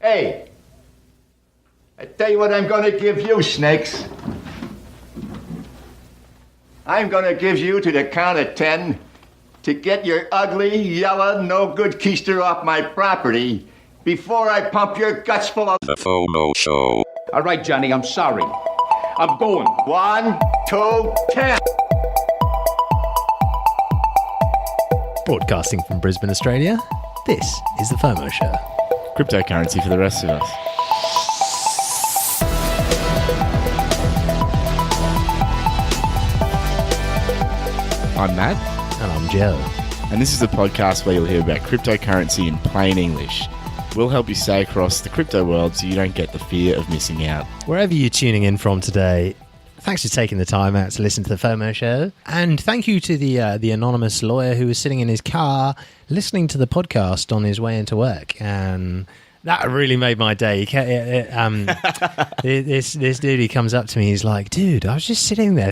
Hey, I tell you what I'm gonna give you, snakes. I'm gonna give you to the count of 10 to get your ugly, yellow, no-good keister off my property before I pump your guts full of... The FOMO Show. All right, Johnny, I'm sorry. I'm going. 1, 2, 10. Broadcasting from Brisbane, Australia, this is the FOMO Show. Cryptocurrency for the rest of us. I'm Matt. And I'm Joe. And this is the podcast where you'll hear about cryptocurrency in plain English. We'll help you stay across the crypto world so you don't get the fear of missing out. Wherever you're tuning in from today, thanks for taking the time out to listen to the FOMO Show. And thank you to the anonymous lawyer who was sitting in his car listening to the podcast on his way into work. And that really made my day. This dude, he comes up to me, he's like, dude, I was just sitting there,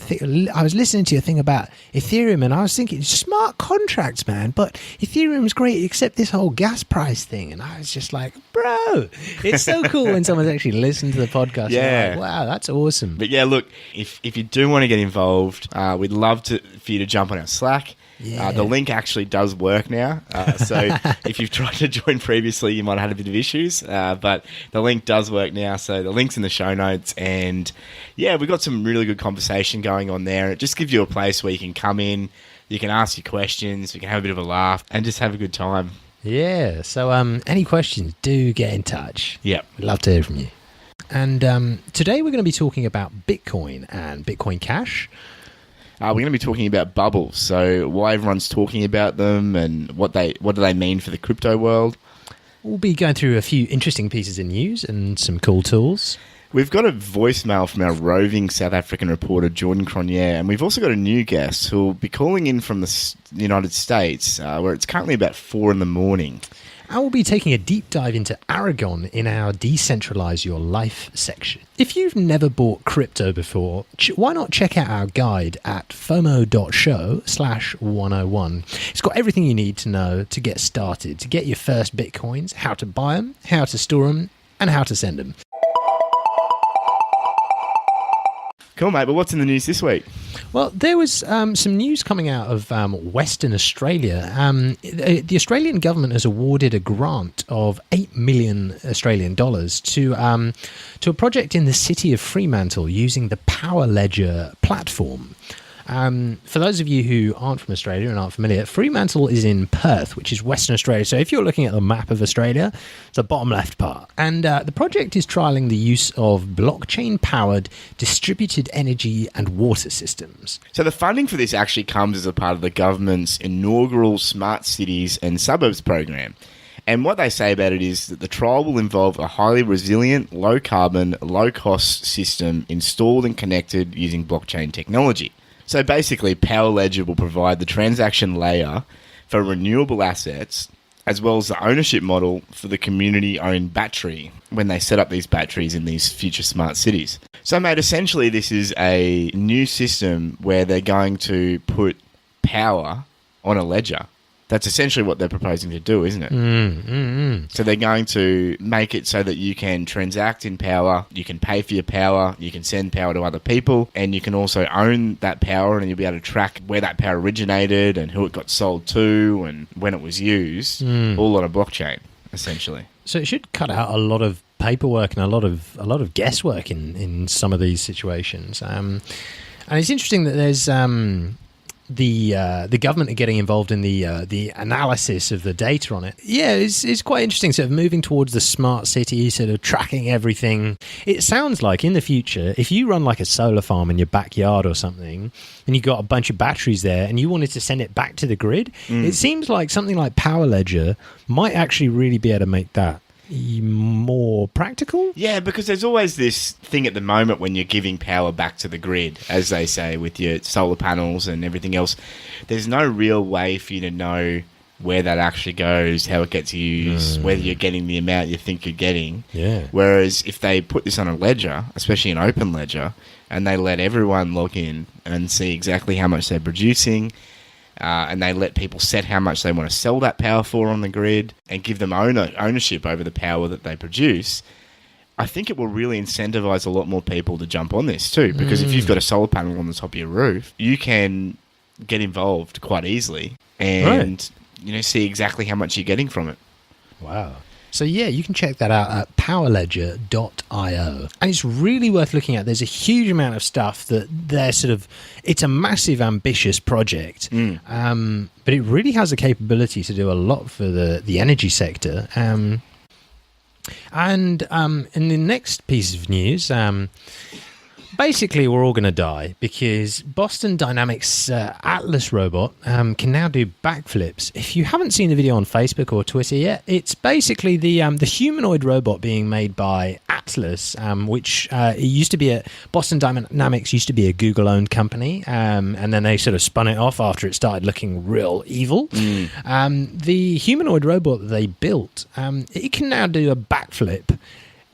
I was listening to your thing about Ethereum, and I was thinking, smart contracts, man, but Ethereum's great, except this whole gas price thing. And I was just like, bro, it's so cool when someone's actually listened to the podcast. Yeah. Like, wow, that's awesome. But yeah, look, if you do want to get involved, we'd love for you to jump on our Slack. Yeah. The link actually does work now. So if you've tried to join previously, you might have had a bit of issues. But the link does work now. So the link's in the show notes. And yeah, we've got some really good conversation going on there. It just gives you a place where you can come in, you can ask your questions, you can have a bit of a laugh and just have a good time. Yeah. So any questions, do get in touch. Yep. We'd love to hear from you. And today we're going to be talking about Bitcoin and Bitcoin Cash. We're going to be talking about bubbles, so why everyone's talking about them and what do they mean for the crypto world. We'll be going through a few interesting pieces of news and some cool tools. We've got a voicemail from our roving South African reporter, Jordan Cronje, and we've also got a new guest who will be calling in from the United States, where it's currently about 4 a.m. I will be taking a deep dive into Aragon in our Decentralise Your Life section. If you've never bought crypto before, why not check out our guide at fomo.show/101. It's got everything you need to know to get started, to get your first Bitcoins, how to buy them, how to store them, and how to send them. Cool, mate, but what's in the news this week? Well, there was some news coming out of Western Australia. The Australian government has awarded a grant of $8 million Australian dollars to a project in the city of Fremantle using the Powerledger platform. For those of you who aren't from Australia and aren't familiar, Fremantle is in Perth, which is Western Australia. So if you're looking at the map of Australia, it's the bottom left part. And the project is trialling the use of blockchain-powered distributed energy and water systems. So the funding for this actually comes as a part of the government's inaugural Smart Cities and Suburbs program. And what they say about it is that the trial will involve a highly resilient, low-carbon, low-cost system installed and connected using blockchain technology. So basically, Powerledger will provide the transaction layer for renewable assets, as well as the ownership model for the community-owned battery when they set up these batteries in these future smart cities. So, mate, essentially this is a new system where they're going to put power on a ledger. That's essentially what they're proposing to do, isn't it? So they're going to make it so that you can transact in power, you can pay for your power, you can send power to other people, and you can also own that power, and you'll be able to track where that power originated and who it got sold to and when it was used, all on a blockchain, essentially. So it should cut out a lot of paperwork and a lot of guesswork in some of these situations. And it's interesting that there's the government are getting involved in the analysis of the data on it. Yeah, it's quite interesting, sort of moving towards the smart city, sort of tracking everything. It sounds like in the future, if you run like a solar farm in your backyard or something, and you got a bunch of batteries there, and you wanted to send it back to the grid, it seems like something like Powerledger might actually really be able to make that more practical? Yeah, because there's always this thing at the moment when you're giving power back to the grid, as they say, with your solar panels and everything else. There's no real way for you to know where that actually goes, how it gets used, whether you're getting the amount you think you're getting. Yeah. Whereas if they put this on a ledger, especially an open ledger, and they let everyone log in and see exactly how much they're producing, and they let people set how much they want to sell that power for on the grid and give them ownership over the power that they produce, I think it will really incentivize a lot more people to jump on this too. Because if you've got a solar panel on the top of your roof, you can get involved quite easily and see exactly how much you're getting from it. Wow. So yeah, you can check that out at powerledger.io. And it's really worth looking at. There's a huge amount of stuff that they're it's a massive, ambitious project. But it really has the capability to do a lot for the energy sector. And in the next piece of news, basically we're all going to die because Boston Dynamics Atlas robot can now do backflips. If you haven't seen the video on Facebook or Twitter yet, it's basically the humanoid robot being made by Atlas, which it used to be Boston Dynamics used to be a Google-owned company, and then they sort of spun it off after it started looking real evil. The humanoid robot that they built, it can now do a backflip,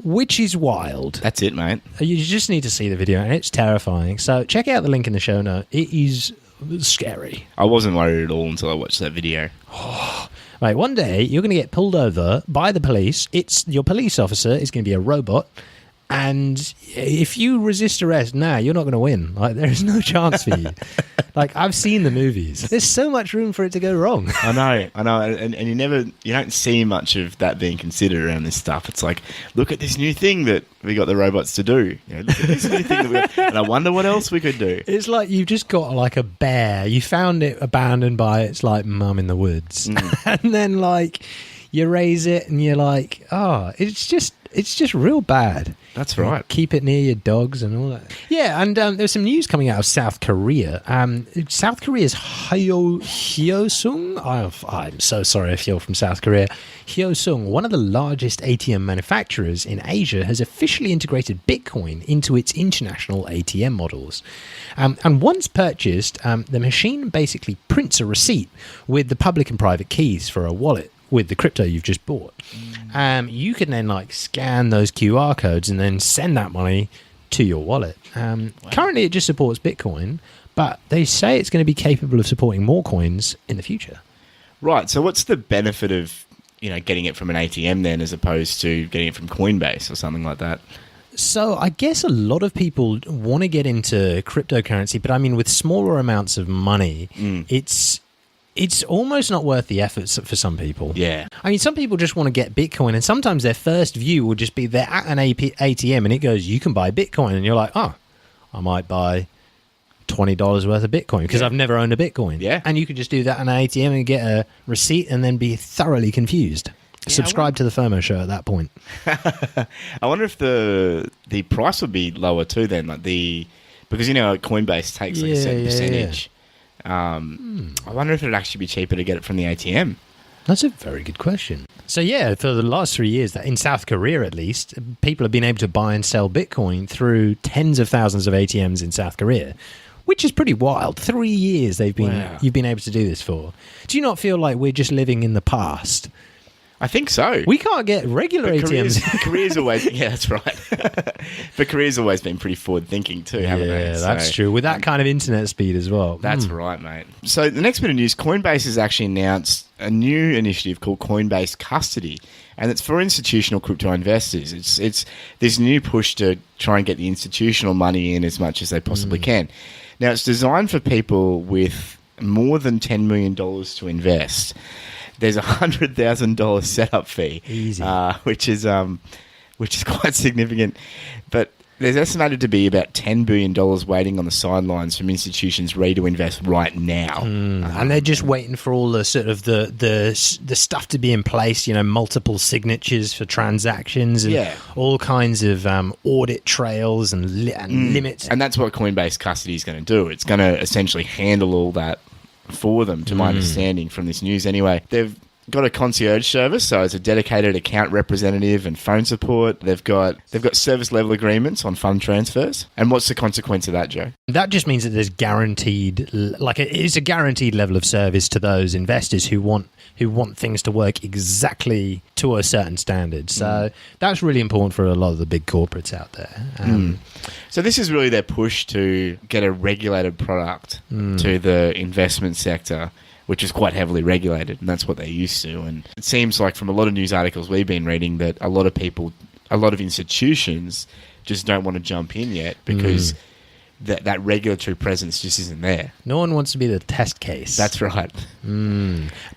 which is wild. That's it, mate. You just need to see the video, and it's terrifying. So check out the link in the show note. It is scary. I wasn't worried at all until I watched that video. Right, one day you're going to get pulled over by the police. Your police officer is going to be a robot, and if you resist arrest now, you're not going to win. Like, there is no chance for you. Like, I've seen the movies. There's so much room for it to go wrong. I know, and you don't see much of that being considered around this stuff. It's like, look at this new thing that we got the robots to do. Look at this new thing that we got, and I wonder what else we could do. It's like you've just got like a bear. You found it abandoned by its like mum in the woods, and then like you raise it, and you're like, oh, it's just real bad. That's right. Keep it near your dogs and all that. Yeah, and there's some news coming out of South Korea. South Korea's Hyosung, I'm so sorry if you're from South Korea. Hyosung, one of the largest ATM manufacturers in Asia, has officially integrated Bitcoin into its international ATM models. And once purchased, the machine basically prints a receipt with the public and private keys for a wallet with the crypto you've just bought. You can then like scan those QR codes and then send that money to your wallet. Currently it just supports Bitcoin, but they say it's going to be capable of supporting more coins in the future. Right. So what's the benefit of getting it from an ATM then, as opposed to getting it from Coinbase or something like that? So I guess a lot of people want to get into cryptocurrency, but I mean, with smaller amounts of money, it's almost not worth the effort for some people. Yeah. I mean, some people just want to get Bitcoin, and sometimes their first view will just be they're at an ATM and it goes, you can buy Bitcoin. And you're like, oh, I might buy $20 worth of Bitcoin because I've never owned a Bitcoin. Yeah. And you could just do that at an ATM and get a receipt and then be thoroughly confused. Yeah, subscribe to the FOMO show at that point. I wonder if the price would be lower too then, because Coinbase takes like a certain percentage. I wonder if it'd actually be cheaper to get it from the ATM. That's a very good question. So yeah, for the last 3 years, in South Korea at least, people have been able to buy and sell Bitcoin through tens of thousands of ATMs in South Korea, which is pretty wild. 3 years you've been able to do this for. Do you not feel like we're just living in the past? I think so. We can't get regular ATMs. Korea's always... Yeah, that's right. But Korea's always been pretty forward-thinking too, haven't they? Yeah, that's true. With that kind of internet speed as well. That's right, mate. So the next bit of news, Coinbase has actually announced a new initiative called Coinbase Custody, and it's for institutional crypto investors. It's this new push to try and get the institutional money in as much as they possibly can. Now, it's designed for people with more than $10 million to invest. There's a $100,000 setup fee, easy, which is quite significant. But there's estimated to be about $10 billion waiting on the sidelines from institutions ready to invest right now, and they're just waiting for all the sort of the stuff to be in place. Multiple signatures for transactions and all kinds of audit trails and limits. And that's what Coinbase Custody is going to do. It's going to essentially handle all that for them, to my understanding from this news anyway. They've got a concierge service, so it's a dedicated account representative and phone support. They've got service level agreements on fund transfers. And what's the consequence of that, Joe? That just means that there's guaranteed, it's a guaranteed level of service to those investors who want things to work exactly to a certain standard. So that's really important for a lot of the big corporates out there. So this is really their push to get a regulated product to the investment sector, which is quite heavily regulated, and that's what they're used to. And it seems like from a lot of news articles we've been reading that a lot of institutions just don't want to jump in yet because that regulatory presence just isn't there. No one wants to be the test case. That's right.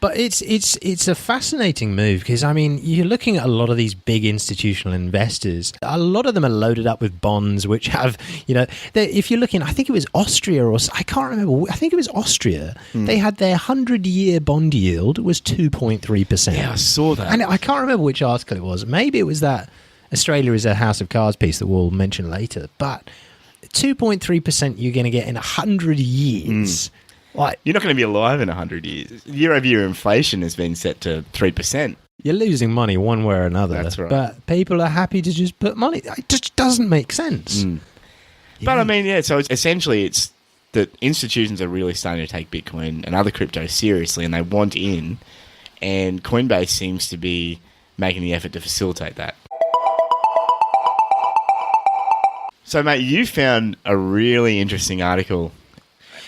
But it's a fascinating move because, I mean, you're looking at a lot of these big institutional investors. A lot of them are loaded up with bonds which have, if you're looking, I think it was Austria or I can't remember. I think it was Austria. They had their 100-year bond yield was 2.3%. Yeah, I saw that. And I can't remember which article it was. Maybe it was that Australia is a house of cards piece that we'll mention later. But 2.3% you're going to get in 100 years. Like, you're not going to be alive in 100 years. Year-over-year inflation has been set to 3%. You're losing money one way or another. That's right. But people are happy to just put money. It just doesn't make sense. But I mean, so it's essentially that institutions are really starting to take Bitcoin and other crypto seriously, and they want in. And Coinbase seems to be making the effort to facilitate that. So, mate, you found a really interesting article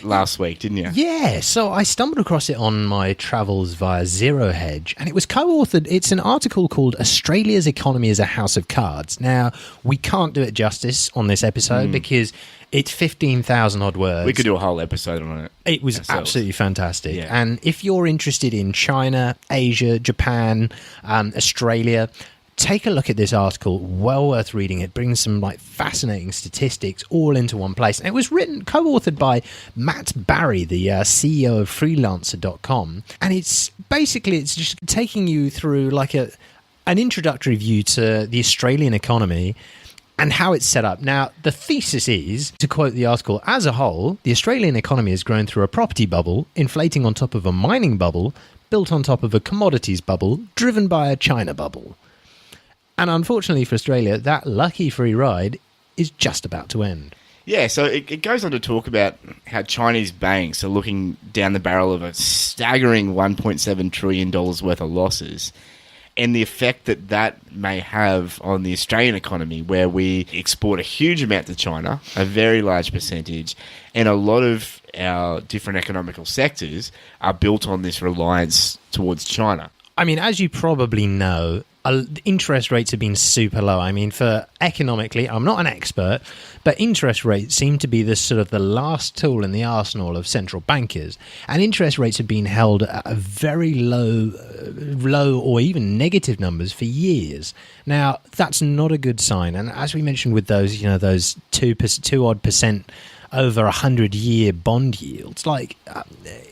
last week, didn't you? Yeah, so I stumbled across it on my travels via Zero Hedge, and it was co-authored. It's an article called Australia's Economy is a House of Cards. Now, we can't do it justice on this episode because it's 15,000 odd words. We could do a whole episode on it. It was ourselves. Absolutely fantastic. Yeah. And if you're interested in China, Asia, Japan, Australia, take a look at this article. Well worth reading. It brings some fascinating statistics all into one place. And it was co-authored by Matt Barry, the CEO of freelancer.com. And it's just taking you through an introductory view to the Australian economy and how it's set up. Now, the thesis is, to quote the article, as a whole, the Australian economy has grown through a property bubble, inflating on top of a mining bubble, built on top of a commodities bubble, driven by a China bubble. And unfortunately for Australia, that lucky free ride is just about to end. Yeah, so it goes on to talk about how Chinese banks are looking down the barrel of a staggering $1.7 trillion worth of losses, and the effect that may have on the Australian economy, where we export a huge amount to China, a very large percentage, and a lot of our different economical sectors are built on this reliance towards China. I mean, as you probably know, interest rates have been super low. I mean, for economically, I'm not an expert, but interest rates seem to be the last tool in the arsenal of central bankers. And interest rates have been held at a very low or even negative numbers for years. Now, that's not a good sign. And as we mentioned with those, those 2 odd percent over 100-year bond yields,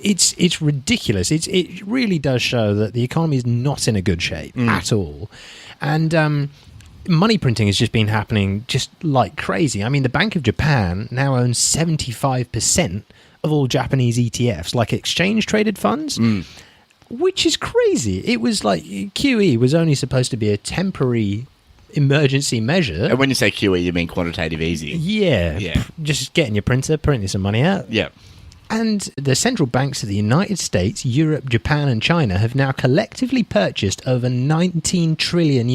it's ridiculous. It really does show that the economy is not in a good shape at all. And money printing has just been happening just like crazy. I mean, the Bank of Japan now owns 75% of all Japanese ETFs, like exchange-traded funds, which is crazy. It was QE was only supposed to be a temporary emergency measure. And when you say QE, you mean quantitative easing. Yeah. Just getting your printer, printing some money out. Yeah. And the central banks of the United States, Europe, Japan, and China have now collectively purchased over $19 trillion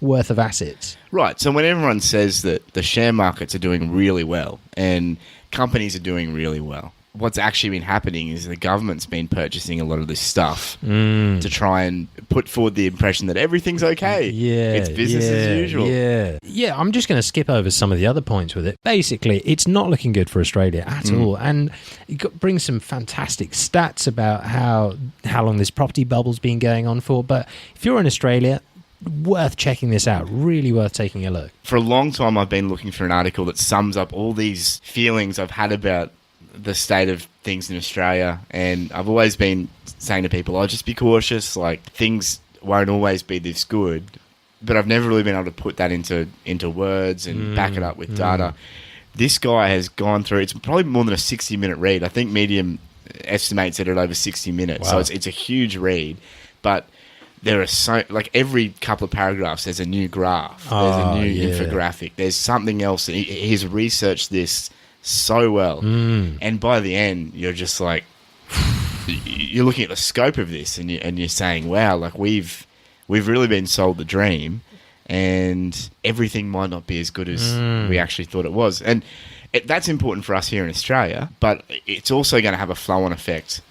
worth of assets. Right. So when everyone says that the share markets are doing really well and companies are doing really well, what's actually been happening is the government's been purchasing a lot of this stuff to try and put forward the impression that everything's okay. Yeah. It's business as usual. Yeah, I'm just going to skip over some of the other points with it. Basically, it's not looking good for Australia at all. And it brings some fantastic stats about how long this property bubble's been going on for. But if you're in Australia, worth checking this out. Really worth taking a look. For a long time, I've been looking for an article that sums up all these feelings I've had about the state of things in Australia, and I've always been saying to people, just be cautious, things won't always be this good, but I've never really been able to put that into words and back it up with data. This guy has gone through, it's probably more than a 60-minute read. I think Medium estimates it at over 60 minutes. Wow. So it's a huge read. But there are every couple of paragraphs, there's a new graph. There's a new infographic. There's something else. He's researched this so well. And by the end, you're just like, you're looking at the scope of this and you're saying, wow, like we've really been sold the dream and everything might not be as good as we actually thought it was. And that's important for us here in Australia, but it's also going to have a flow-on effect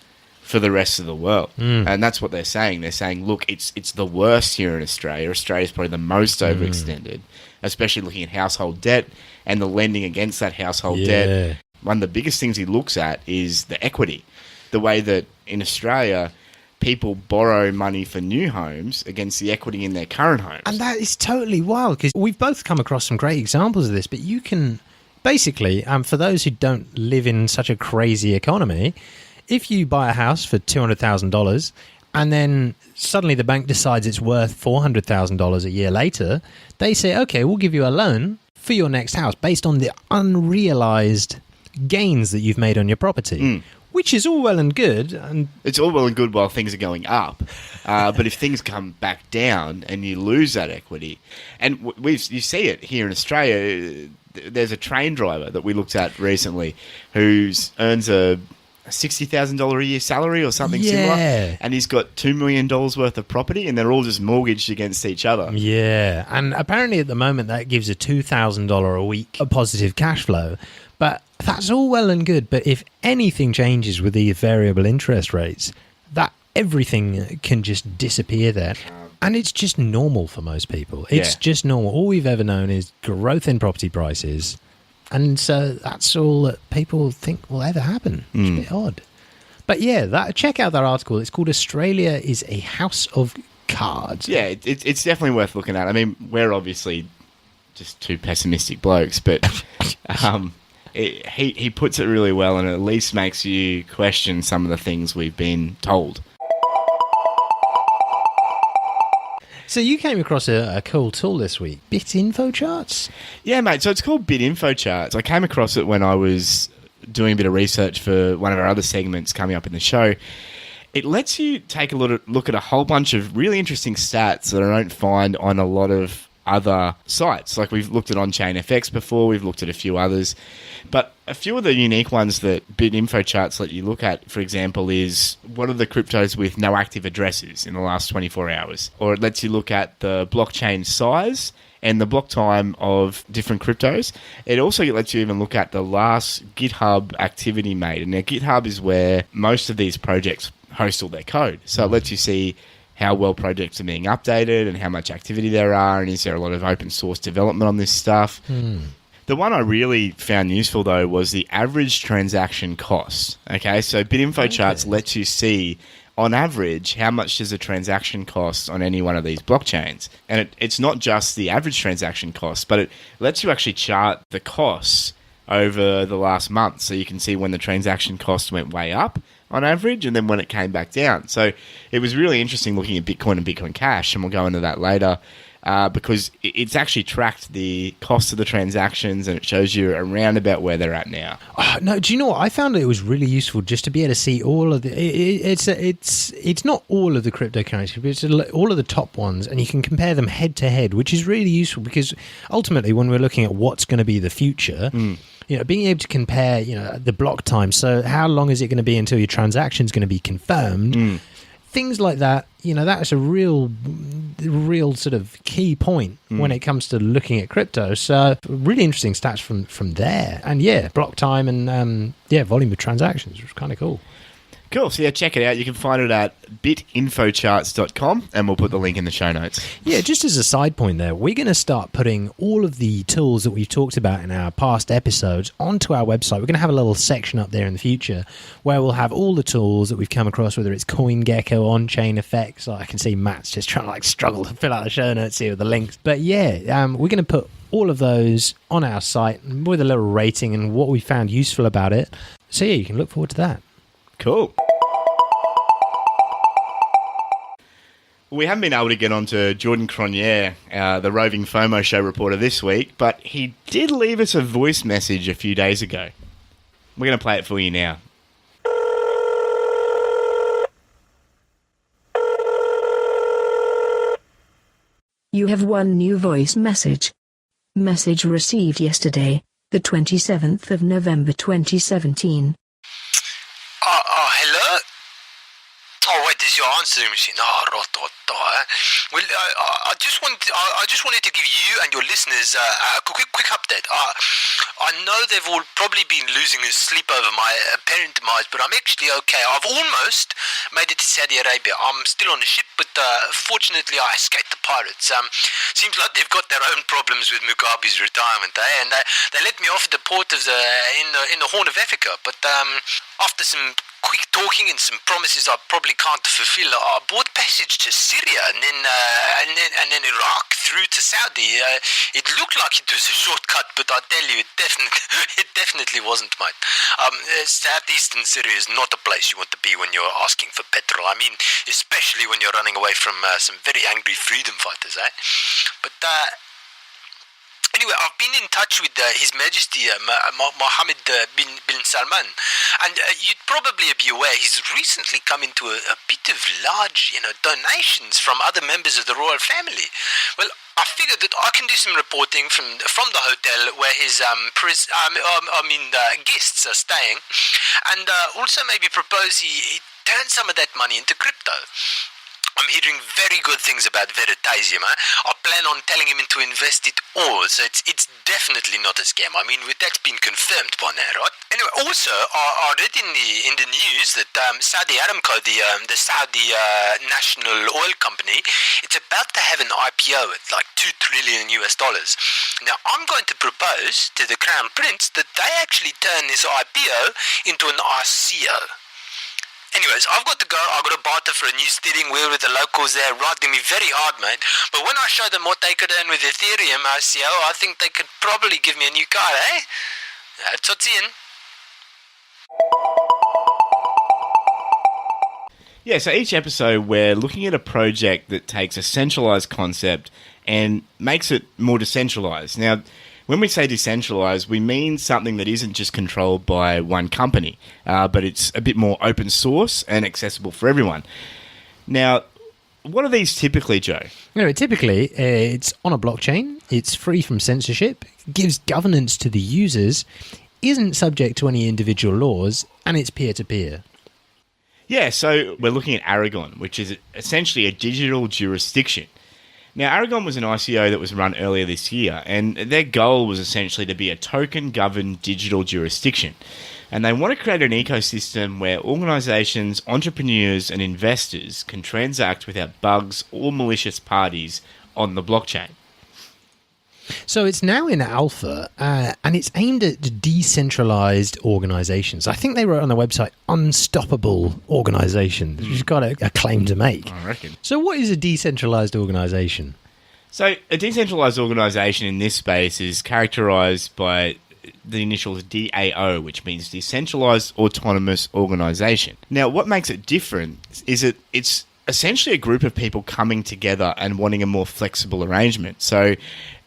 for the rest of the world. And that's what they're saying. They're saying, look, it's the worst here in Australia. Australia's probably the most overextended, especially looking at household debt and the lending against that household debt. One of the biggest things he looks at is the equity. The way that in Australia, people borrow money for new homes against the equity in their current homes. And that is totally wild because we've both come across some great examples of this, but you can basically, for those who don't live in such a crazy economy, if you buy a house for $200,000 and then suddenly the bank decides it's worth $400,000 a year later, they say, okay, we'll give you a loan for your next house based on the unrealized gains that you've made on your property. Which is all well and good. And it's all well and good while things are going up. But if things come back down and you lose that equity, and you see it here in Australia, there's a train driver that we looked at recently who earns a $60,000 a year salary or something similar. And he's got $2 million worth of property and they're all just mortgaged against each other. Yeah. And apparently at the moment that gives a $2,000 a week a positive cash flow. But that's all well and good. But if anything changes with the variable interest rates, that everything can just disappear there. And it's just normal for most people. It's just normal. All we've ever known is growth in property prices. And so that's all that people think will ever happen. It's a bit odd. But yeah, check out that article. It's called Australia is a House of Cards. Yeah, it's definitely worth looking at. I mean, we're obviously just two pessimistic blokes, but he puts it really well and it at least makes you question some of the things we've been told. So you came across a cool tool this week, Bitinfochart? Yeah, mate. So it's called Bitinfochart. I came across it when I was doing a bit of research for one of our other segments coming up in the show. It lets you take a look at a whole bunch of really interesting stats that I don't find on a lot of other sites. Like we've looked at On-Chain FX before, we've looked at a few others. But a few of the unique ones that Bitinfocharts let you look at, for example, is what are the cryptos with no active addresses in the last 24 hours? Or it lets you look at the blockchain size and the block time of different cryptos. It also lets you even look at the last GitHub activity made. And now GitHub is where most of these projects host all their code. So it lets you see how well projects are being updated and how much activity there are, and is there a lot of open source development on this stuff. The one I really found useful, though, was the average transaction cost. Okay, so Bitinfocharts lets you see, on average, how much does a transaction cost on any one of these blockchains. And it's not just the average transaction cost, but it lets you actually chart the costs over the last month. So you can see when the transaction cost went way up on average and then when it came back down. So it was really interesting looking at Bitcoin and Bitcoin Cash, and we'll go into that later, because it's actually tracked the cost of the transactions and it shows you around about where they're at now. No, do you know what? I found it was really useful just to be able to see all of the... It's not all of the cryptocurrency, but it's all of the top ones, and you can compare them head to head, which is really useful because ultimately when we're looking at what's going to be the future... being able to compare, the block time. So how long is it going to be until your transaction is going to be confirmed? Things like that, that is a real sort of key point when it comes to looking at crypto. So really interesting stats from there. And block time and volume of transactions, which was kind of cool. Cool. So check it out. You can find it at bitinfocharts.com and we'll put the link in the show notes. Yeah, just as a side point there, we're going to start putting all of the tools that we've talked about in our past episodes onto our website. We're going to have a little section up there in the future where we'll have all the tools that we've come across, whether it's CoinGecko, On-Chain FX. I can see Matt's just trying to struggle to fill out the show notes here with the links. But we're going to put all of those on our site with a little rating and what we found useful about it. So you can look forward to that. Cool. We haven't been able to get on to Jordan Cronje, the roving FOMO show reporter this week, but he did leave us a voice message a few days ago. We're going to play it for you now. You have one new voice message. Message received yesterday, the 27th of November 2017. Hello? Oh, wait, this is your answering machine. Oh, Well, I just wanted to give you and your listeners a quick update. I know they've all probably been losing sleep over my apparent demise, but I'm actually okay. I've almost made it to Saudi Arabia. I'm still on the ship, but fortunately I escaped the pirates. Seems like they've got their own problems with Mugabe's retirement, eh? And they let me off at the port of in the Horn of Africa. But after some quick talking and some promises I probably can't fulfill, I bought passage to Syria and then Iraq through to Saudi. It looked like it was a shortcut, but I tell you, it definitely wasn't, mate. Southeastern Syria is not a place you want to be when you're asking for petrol. I mean, especially when you're running away from some very angry freedom fighters, eh? But anyway, I've been in touch with His Majesty Mohammed bin Salman, and you'd probably be aware he's recently come into a bit of large, donations from other members of the royal family. Well, I figured that I can do some reporting from the hotel where his guests are staying, and also maybe propose he turn some of that money into crypto. I'm hearing very good things about Veritasium. I plan on telling him to invest it all, so it's definitely not a scam. I mean, that's been confirmed by now, right? Anyway, also, I read in the news that Saudi Aramco, the Saudi national oil company, it's about to have an IPO at like $2 trillion. Now, I'm going to propose to the Crown Prince that they actually turn this IPO into an ICO. Anyways, I've got to go. I've got to barter for a new steering wheel with the locals there, riding me very hard, mate. But when I show them what they could earn with Ethereum ICO, I think they could probably give me a new car, eh? That's what's in. Yeah, so each episode we're looking at a project that takes a centralized concept and makes it more decentralized. Now, when we say decentralized, we mean something that isn't just controlled by one company, but it's a bit more open source and accessible for everyone. Now, what are these typically, Joe? Typically, it's on a blockchain, it's free from censorship, gives governance to the users, isn't subject to any individual laws, and it's peer-to-peer. Yeah, so we're looking at Aragon, which is essentially a digital jurisdiction. Now, Aragon was an ICO that was run earlier this year, and their goal was essentially to be a token-governed digital jurisdiction. And they want to create an ecosystem where organisations, entrepreneurs, and investors can transact without bugs or malicious parties on the blockchain. So it's now in alpha, and it's aimed at decentralized organizations. I think they wrote on the website, unstoppable organizations, which has got a claim to make. I reckon. So what is a decentralized organization? So a decentralized organization in this space is characterized by the initials DAO, which means Decentralized Autonomous Organization. Now, what makes it different is that it's essentially a group of people coming together and wanting a more flexible arrangement. So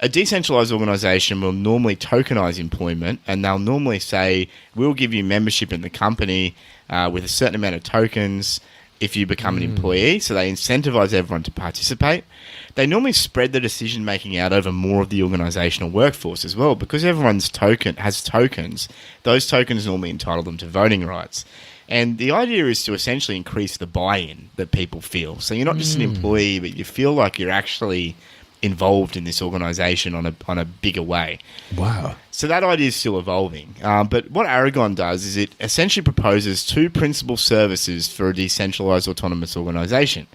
a decentralized organization will normally tokenize employment, and they'll normally say, we'll give you membership in the company with a certain amount of tokens if you become an employee. So they incentivize everyone to participate. They normally spread the decision-making out over more of the organizational workforce as well. Because everyone's has tokens, those tokens normally entitle them to voting rights. And the idea is to essentially increase the buy-in that people feel. So you're not just an employee, but you feel like you're actually involved in this organization on a bigger way. Wow. So that idea is still evolving. But what Aragon does is it essentially proposes two principal services for a decentralized autonomous organization.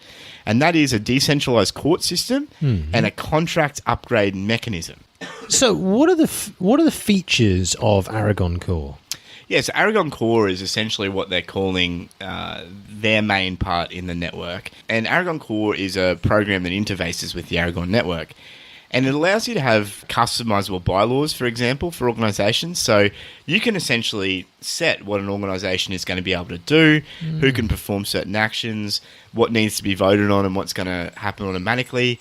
And that is a decentralized court system and a contract upgrade mechanism. So what are the features of Aragon Core? Yes, Aragon Core is essentially what they're calling their main part in the network. And Aragon Core is a program that interfaces with the Aragon network. And it allows you to have customizable bylaws, for example, for organizations. So you can essentially set what an organization is going to be able to do, who can perform certain actions, what needs to be voted on and what's going to happen automatically.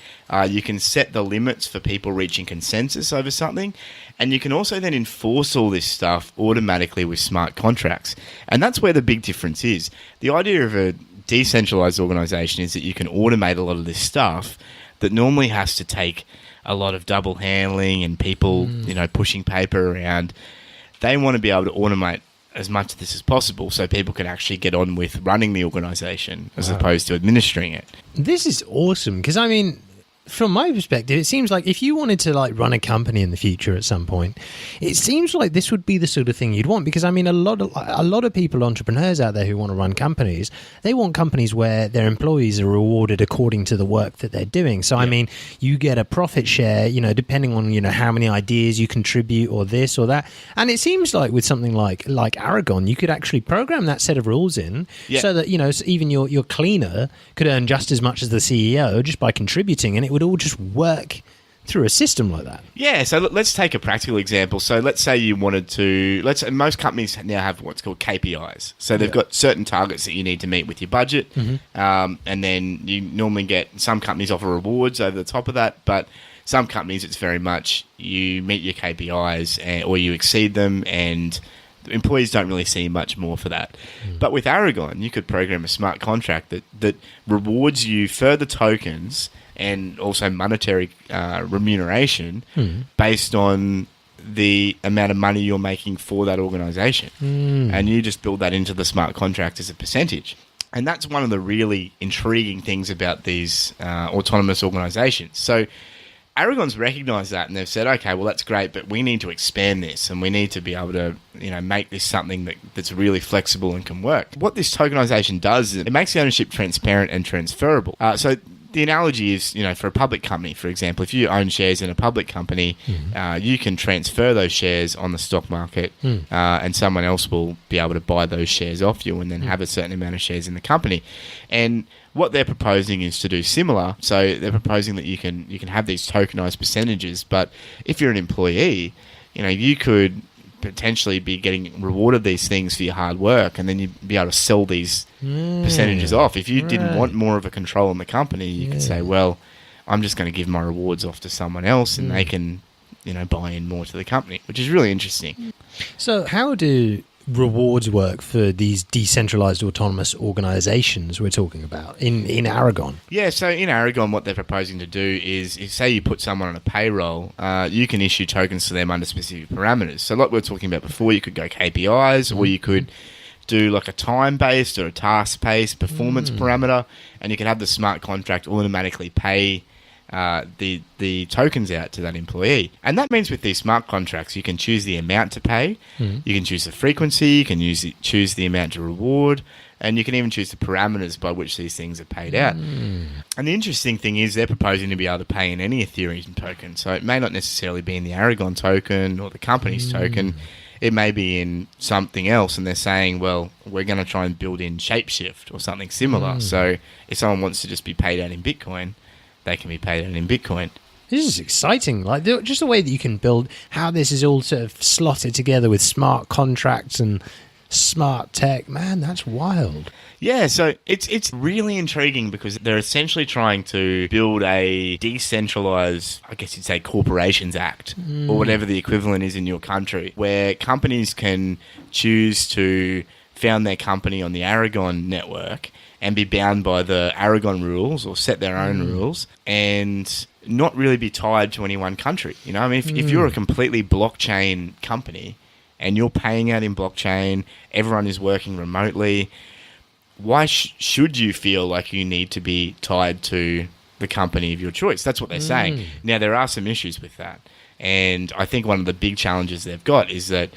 You can set the limits for people reaching consensus over something. And you can also then enforce all this stuff automatically with smart contracts. And that's where the big difference is. The idea of a decentralized organization is that you can automate a lot of this stuff, that normally has to take a lot of double handling and people, pushing paper around. They want to be able to automate as much of this as possible so people can actually get on with running the organisation as opposed to administering it. This is awesome because, I mean, from my perspective, it seems like if you wanted to run a company in the future at some point, it seems like this would be the sort of thing you'd want. Because I mean, a lot of people, entrepreneurs out there who want to run companies, they want companies where their employees are rewarded according to the work that they're doing. So I mean, you get a profit share, depending on how many ideas you contribute or this or that. And it seems like with something like Aragon, you could actually program that set of rules in so that so even your cleaner could earn just as much as the CEO just by contributing, and it would all just work through a system like that. Yeah, so let's take a practical example. So let's say you wanted to, most companies now have what's called KPIs. So they've got certain targets that you need to meet with your budget, and then you normally get, some companies offer rewards over the top of that, but some companies it's very much you meet your KPIs or you exceed them, and the employees don't really see much more for that. But with Aragon, you could program a smart contract that rewards you further tokens and also monetary remuneration based on the amount of money you're making for that organisation. And you just build that into the smart contract as a percentage. And that's one of the really intriguing things about these autonomous organisations. So Aragon's recognised that, and they've said, okay, well, that's great, but we need to expand this, and we need to be able to, make this something that's really flexible and can work. What this tokenisation does is it makes the ownership transparent and transferable. So the analogy is, for a public company, for example, if you own shares in a public company, you can transfer those shares on the stock market, and someone else will be able to buy those shares off you and then have a certain amount of shares in the company. And what they're proposing is to do similar. So they're proposing that you can have these tokenized percentages, but if you're an employee, you could potentially be getting rewarded these things for your hard work, and then you'd be able to sell these percentages off. If you didn't want more of a control in the company, you could say, well, I'm just going to give my rewards off to someone else, and they can, buy in more to the company, which is really interesting. So how do rewards work for these decentralized autonomous organizations we're talking about in Aragon? Yeah, so in Aragon, what they're proposing to do is say you put someone on a payroll, you can issue tokens to them under specific parameters. So like we were talking about before, you could go KPIs, or you could do like a time-based or a task-based performance parameter, and you can have the smart contract automatically pay the tokens out to that employee. And that means with these smart contracts, you can choose the amount to pay, you can choose the frequency, you can choose the amount to reward, and you can even choose the parameters by which these things are paid out. And the interesting thing is they're proposing to be able to pay in any Ethereum token. So it may not necessarily be in the Aragon token or the company's token. It may be in something else, and they're saying, well, we're going to try and build in Shapeshift or something similar. So if someone wants to just be paid out in Bitcoin, they can be paid out in Bitcoin. This is exciting. Just the way that you can build, how this is all sort of slotted together with smart contracts and smart tech. Man, that's wild. Yeah, so it's really intriguing because they're essentially trying to build a decentralized, I guess you'd say, Corporations Act, or whatever the equivalent is in your country, where companies can choose to found their company on the Aragon network and be bound by the Aragon rules or set their own rules and not really be tied to any one country. I mean, if you're a completely blockchain company and you're paying out in blockchain, everyone is working remotely, why should you feel like you need to be tied to the company of your choice? That's what they're saying. Now, there are some issues with that. And I think one of the big challenges they've got is that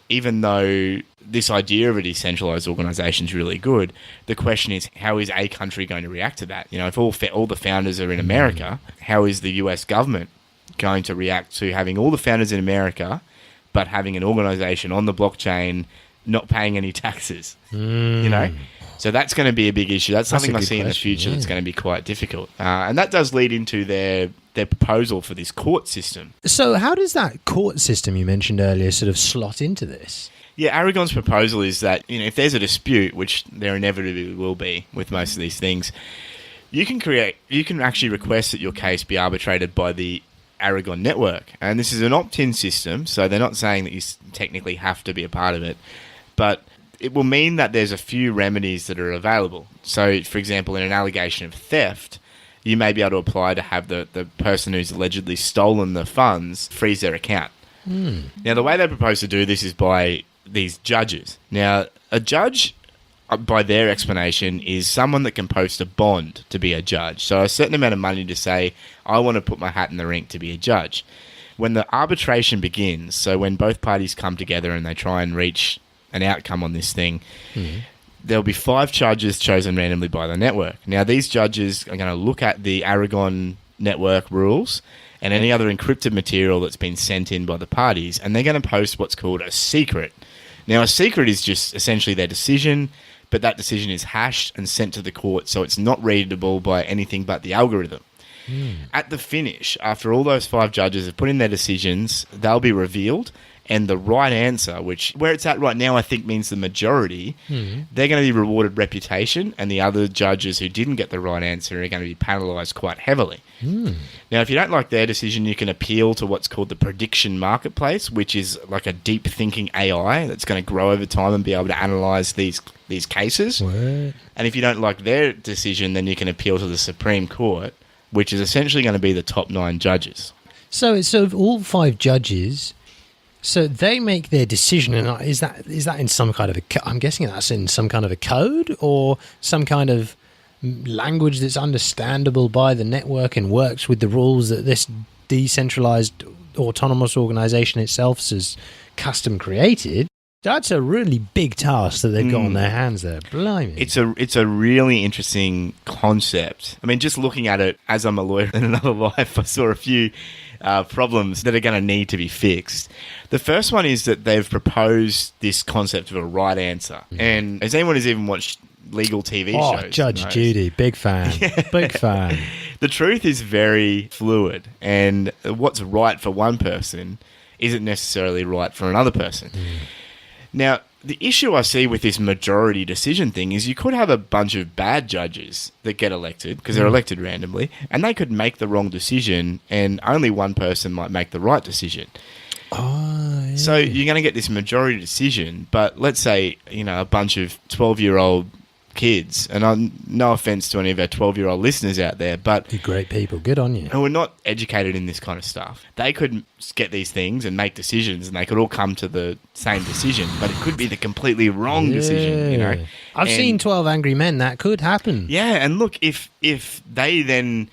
even though this idea of a decentralized organization is really good, the question is, how is a country going to react to that? If all the founders are in America, how is the US government going to react to having all the founders in America, but having an organization on the blockchain not paying any taxes? So that's going to be a big issue. That's something I see in the future that's going to be quite difficult. And that does lead into their proposal for this court system. So how does that court system you mentioned earlier sort of slot into this? Yeah, Aragon's proposal is that, if there's a dispute, which there inevitably will be with most of these things, you can actually request that your case be arbitrated by the Aragon network. And this is an opt-in system, so they're not saying that you technically have to be a part of it, but it will mean that there's a few remedies that are available. So, for example, in an allegation of theft, you may be able to apply to have the person who's allegedly stolen the funds freeze their account. Now, the way they propose to do this is by these judges. Now, a judge, by their explanation, is someone that can post a bond to be a judge. So a certain amount of money to say, I want to put my hat in the ring to be a judge. When the arbitration begins, so when both parties come together and they try and reach an outcome on this thing, there'll be 5 judges chosen randomly by the network. Now, these judges are going to look at the Aragon network rules and any other encrypted material that's been sent in by the parties, and they're going to post what's called a secret. Now, a secret is just essentially their decision, but that decision is hashed and sent to the court, so it's not readable by anything but the algorithm. At the finish, after all those 5 judges have put in their decisions, they'll be revealed, and the right answer, which where it's at right now I think means the majority, they're going to be rewarded reputation, and the other judges who didn't get the right answer are going to be penalised quite heavily. Now, if you don't like their decision, you can appeal to what's called the prediction marketplace, which is like a deep thinking AI that's going to grow over time and be able to analyse these cases. And if you don't like their decision, then you can appeal to the Supreme Court, which is essentially going to be the top 9 judges. So all 5 judges, so they make their decision, and is that in some kind of I'm guessing that's in some kind of a code or some kind of language that's understandable by the network and works with the rules that this decentralized autonomous organization itself has custom created. That's a really big task that they've got on their hands there. Blimey. It's a really interesting concept. I mean, just looking at it, as I'm a lawyer in another life, I saw a few problems that are going to need to be fixed. The first one is that they've proposed this concept of a right answer. And has anyone who's even watched legal TV shows? Judge Judy, big fan. Big fan. The truth is very fluid, and what's right for one person isn't necessarily right for another person. Now, the issue I see with this majority decision thing is you could have a bunch of bad judges that get elected, because they're elected randomly, and they could make the wrong decision, and only one person might make the right decision. So you're going to get this majority decision, but let's say, a bunch of 12-year-old kids, and no offense to any of our 12-year-old listeners out there, but you're great people, good on you, who are not educated in this kind of stuff, they could get these things and make decisions, and they could all come to the same decision, but it could be the completely wrong decision. I've seen 12 Angry Men. That could happen. And look, if they then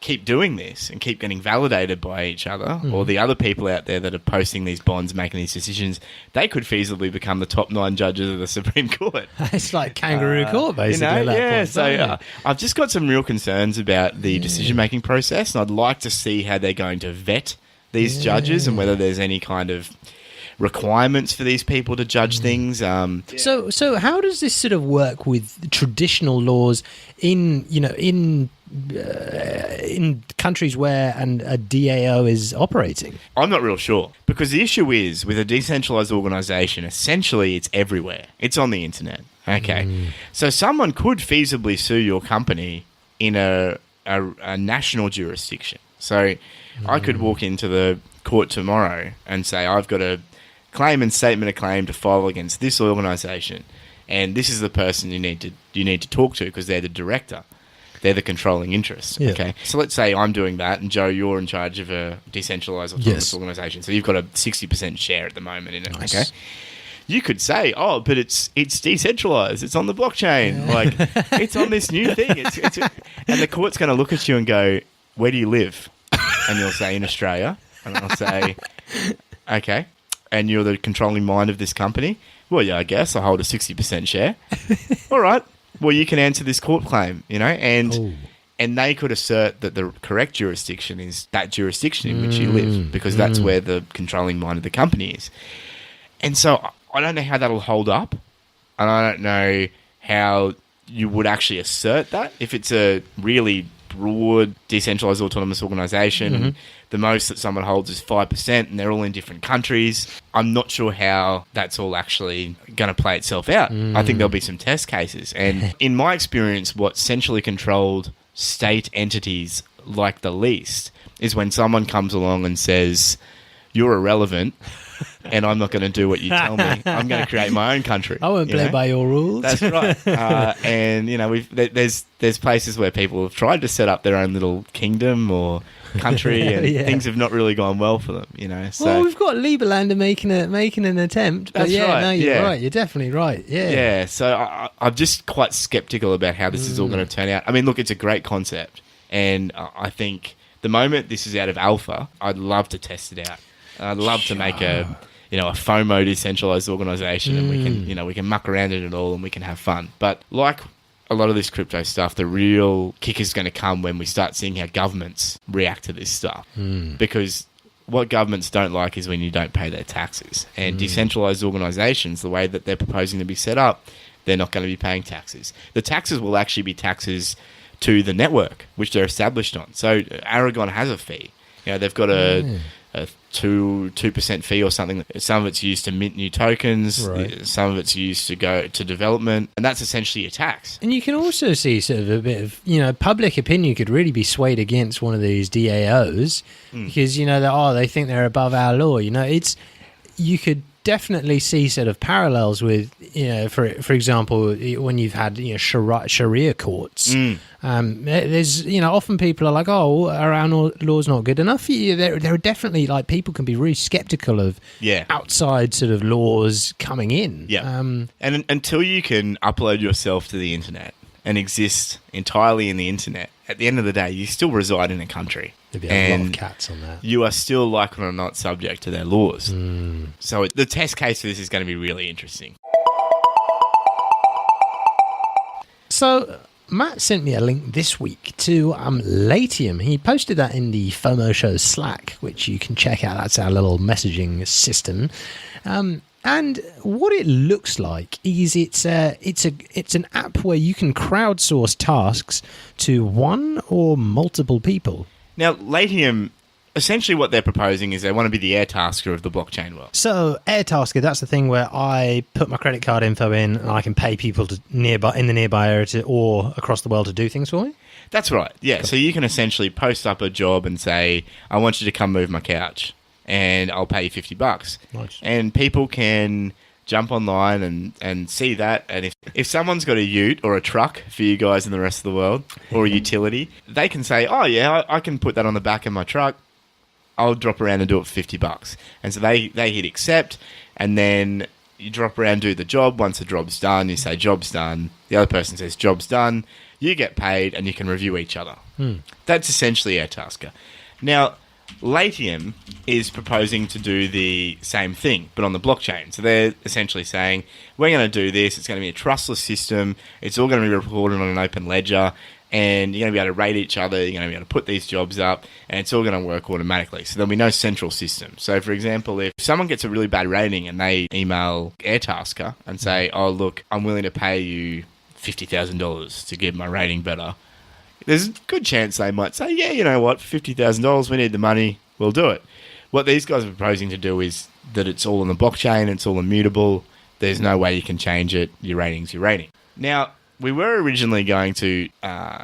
keep doing this and keep getting validated by each other, or the other people out there that are posting these bonds, making these decisions, they could feasibly become the top 9 judges of the Supreme Court. It's like kangaroo court, basically. I've just got some real concerns about the decision-making process, and I'd like to see how they're going to vet these judges and whether there's any kind of requirements for these people to judge things. So how does this sort of work with traditional laws in countries where a DAO is operating? I'm not real sure, because the issue is with a decentralized organization, essentially it's everywhere. It's on the internet. Okay. So someone could feasibly sue your company in a national jurisdiction. So I could walk into the court tomorrow and say, I've got a claim and statement of claim to file against this organization, and this is the person you need to talk to, because they're the director. They're the controlling interest. Yeah. Okay. So let's say I'm doing that, and Joe, you're in charge of a decentralized autonomous organization. So you've got a 60% share at the moment in it. Nice. Okay. You could say, but it's decentralized. It's on the blockchain. Like, it's on this new thing. And the court's going to look at you and go, where do you live? And you'll say, in Australia. And I'll say, okay. And you're the controlling mind of this company? Well, yeah, I guess I hold a 60% share. All right. Well, you can answer this court claim, and they could assert that the correct jurisdiction is that jurisdiction in which you live, because that's where the controlling mind of the company is. And so I don't know how that'll hold up, and I don't know how you would actually assert that if it's a really broad decentralized autonomous organization and the most that someone holds is 5% and they're all in different countries. I'm not sure how that's all actually going to play itself out. I think there'll be some test cases, and in my experience, what centrally controlled state entities like the least is when someone comes along and says, you're irrelevant, and I'm not going to do what you tell me. I'm going to create my own country. I won't play by your rules. That's right. And there's places where people have tried to set up their own little kingdom or country, and things have not really gone well for them. So well, we've got Lieberlander making an attempt. But That's right. No, you're right. You're definitely right. Yeah. Yeah. So I'm just quite skeptical about how this is all going to turn out. I mean, look, it's a great concept, and I think the moment this is out of alpha, I'd love to test it out. I'd love to make a FOMO decentralized organization, and we can muck around in it all, and we can have fun. But like a lot of this crypto stuff, the real kick is going to come when we start seeing how governments react to this stuff. Because what governments don't like is when you don't pay their taxes. And decentralized organizations, the way that they're proposing to be set up, they're not going to be paying taxes. The taxes will actually be taxes to the network, which they're established on. So Aragon has a fee. They've got a 2% fee or something. Some of it's used to mint new tokens. Right. Some of it's used to go to development, and that's essentially a tax. And you can also see sort of a bit of, public opinion could really be swayed against one of these DAOs because, they think they're above our law. You could definitely see sort of parallels with, for example, when you've had Sharia courts. There's, often people are like, oh, our law's not good enough. There are definitely, like, people can be really skeptical of outside sort of laws coming in. Yeah. And until you can upload yourself to the internet and exist entirely in the internet, at the end of the day, you still reside in a country. There'd be a lot of cats on that. You are still, like it or not, subject to their laws. So the test case for this is going to be really interesting. So Matt sent me a link this week to Latium. He posted that in the FOMO Show Slack, which you can check out. That's our little messaging system. And what it looks like is it's an app where you can crowdsource tasks to one or multiple people. Now, Latium, essentially what they're proposing is they want to be the Airtasker of the blockchain world. So Airtasker, that's the thing where I put my credit card info in and I can pay people in the nearby area or across the world to do things for me? That's right, yeah. Cool. So you can essentially post up a job and say, I want you to come move my couch, and I'll pay you $50. Nice. And people can jump online and see that. And if someone's got a ute or a truck for you guys in the rest of the world, or a utility, they can say, oh, yeah, I can put that on the back of my truck. I'll drop around and do it for $50. And so they hit accept, and then you drop around, do the job. Once the job's done, you say, job's done. The other person says, job's done. You get paid, and you can review each other. That's essentially Airtasker. Now, Latium is proposing to do the same thing, but on the blockchain. So they're essentially saying, we're going to do this. It's going to be a trustless system. It's all going to be reported on an open ledger, and you're going to be able to rate each other. You're going to be able to put these jobs up, and it's all going to work automatically. So there'll be no central system. So, for example, if someone gets a really bad rating and they email Airtasker and say, oh, look, I'm willing to pay you $50,000 to get my rating better, there's a good chance they might say, yeah, you know what, for $50,000, we need the money, we'll do it. What these guys are proposing to do is that it's all on the blockchain, it's all immutable, there's no way you can change it, your rating's your rating. Now, we were originally going to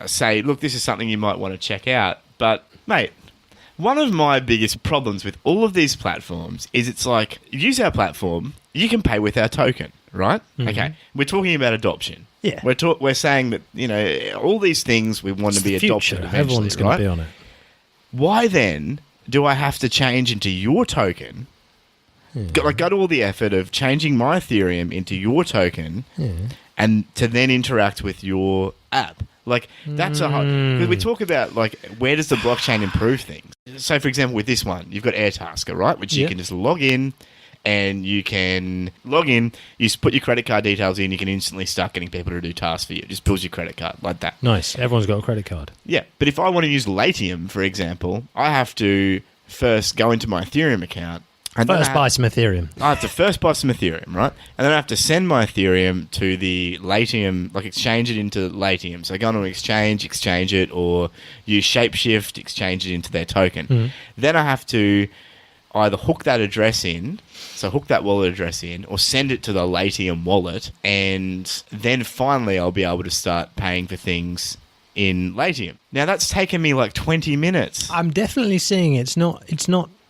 say, look, this is something you might want to check out, but, mate, one of my biggest problems with all of these platforms is it's like, use our platform, you can pay with our token, right? Mm-hmm. Okay, we're talking about adoption. Yeah. We're saying that, all these things we want to be adopted eventually, everyone's going to be on it. Why then do I have to change into your token? Go to all the effort of changing my Ethereum into your token and to then interact with your app. Like, that's a hard... Because we talk about, where does the blockchain improve things? So, for example, with this one, you've got Airtasker, right? Which you can just log in, and you can log in, you put your credit card details in, you can instantly start getting people to do tasks for you. Just builds your credit card like that. Nice. Everyone's got a credit card. Yeah. But if I want to use Latium, for example, I have to first go into my Ethereum account. And first buy some Ethereum. I have to first buy some Ethereum, right? And then I have to send my Ethereum to the Latium, exchange it into Latium. So go on an exchange it, or use Shapeshift, exchange it into their token. Then I have to either hook that address in, so hook that wallet address in, or send it to the Latium wallet, and then finally I'll be able to start paying for things in Latium. Now that's taken me 20 minutes. I'm definitely seeing it's not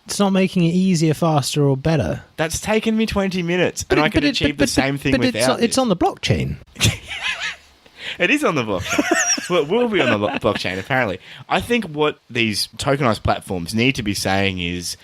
It's not making it easier, faster, or better. That's taken me 20 minutes, and I can achieve the same thing without it's on the blockchain. It is on the blockchain. Well, it will be on the blockchain, apparently. I think what these tokenized platforms need to be saying is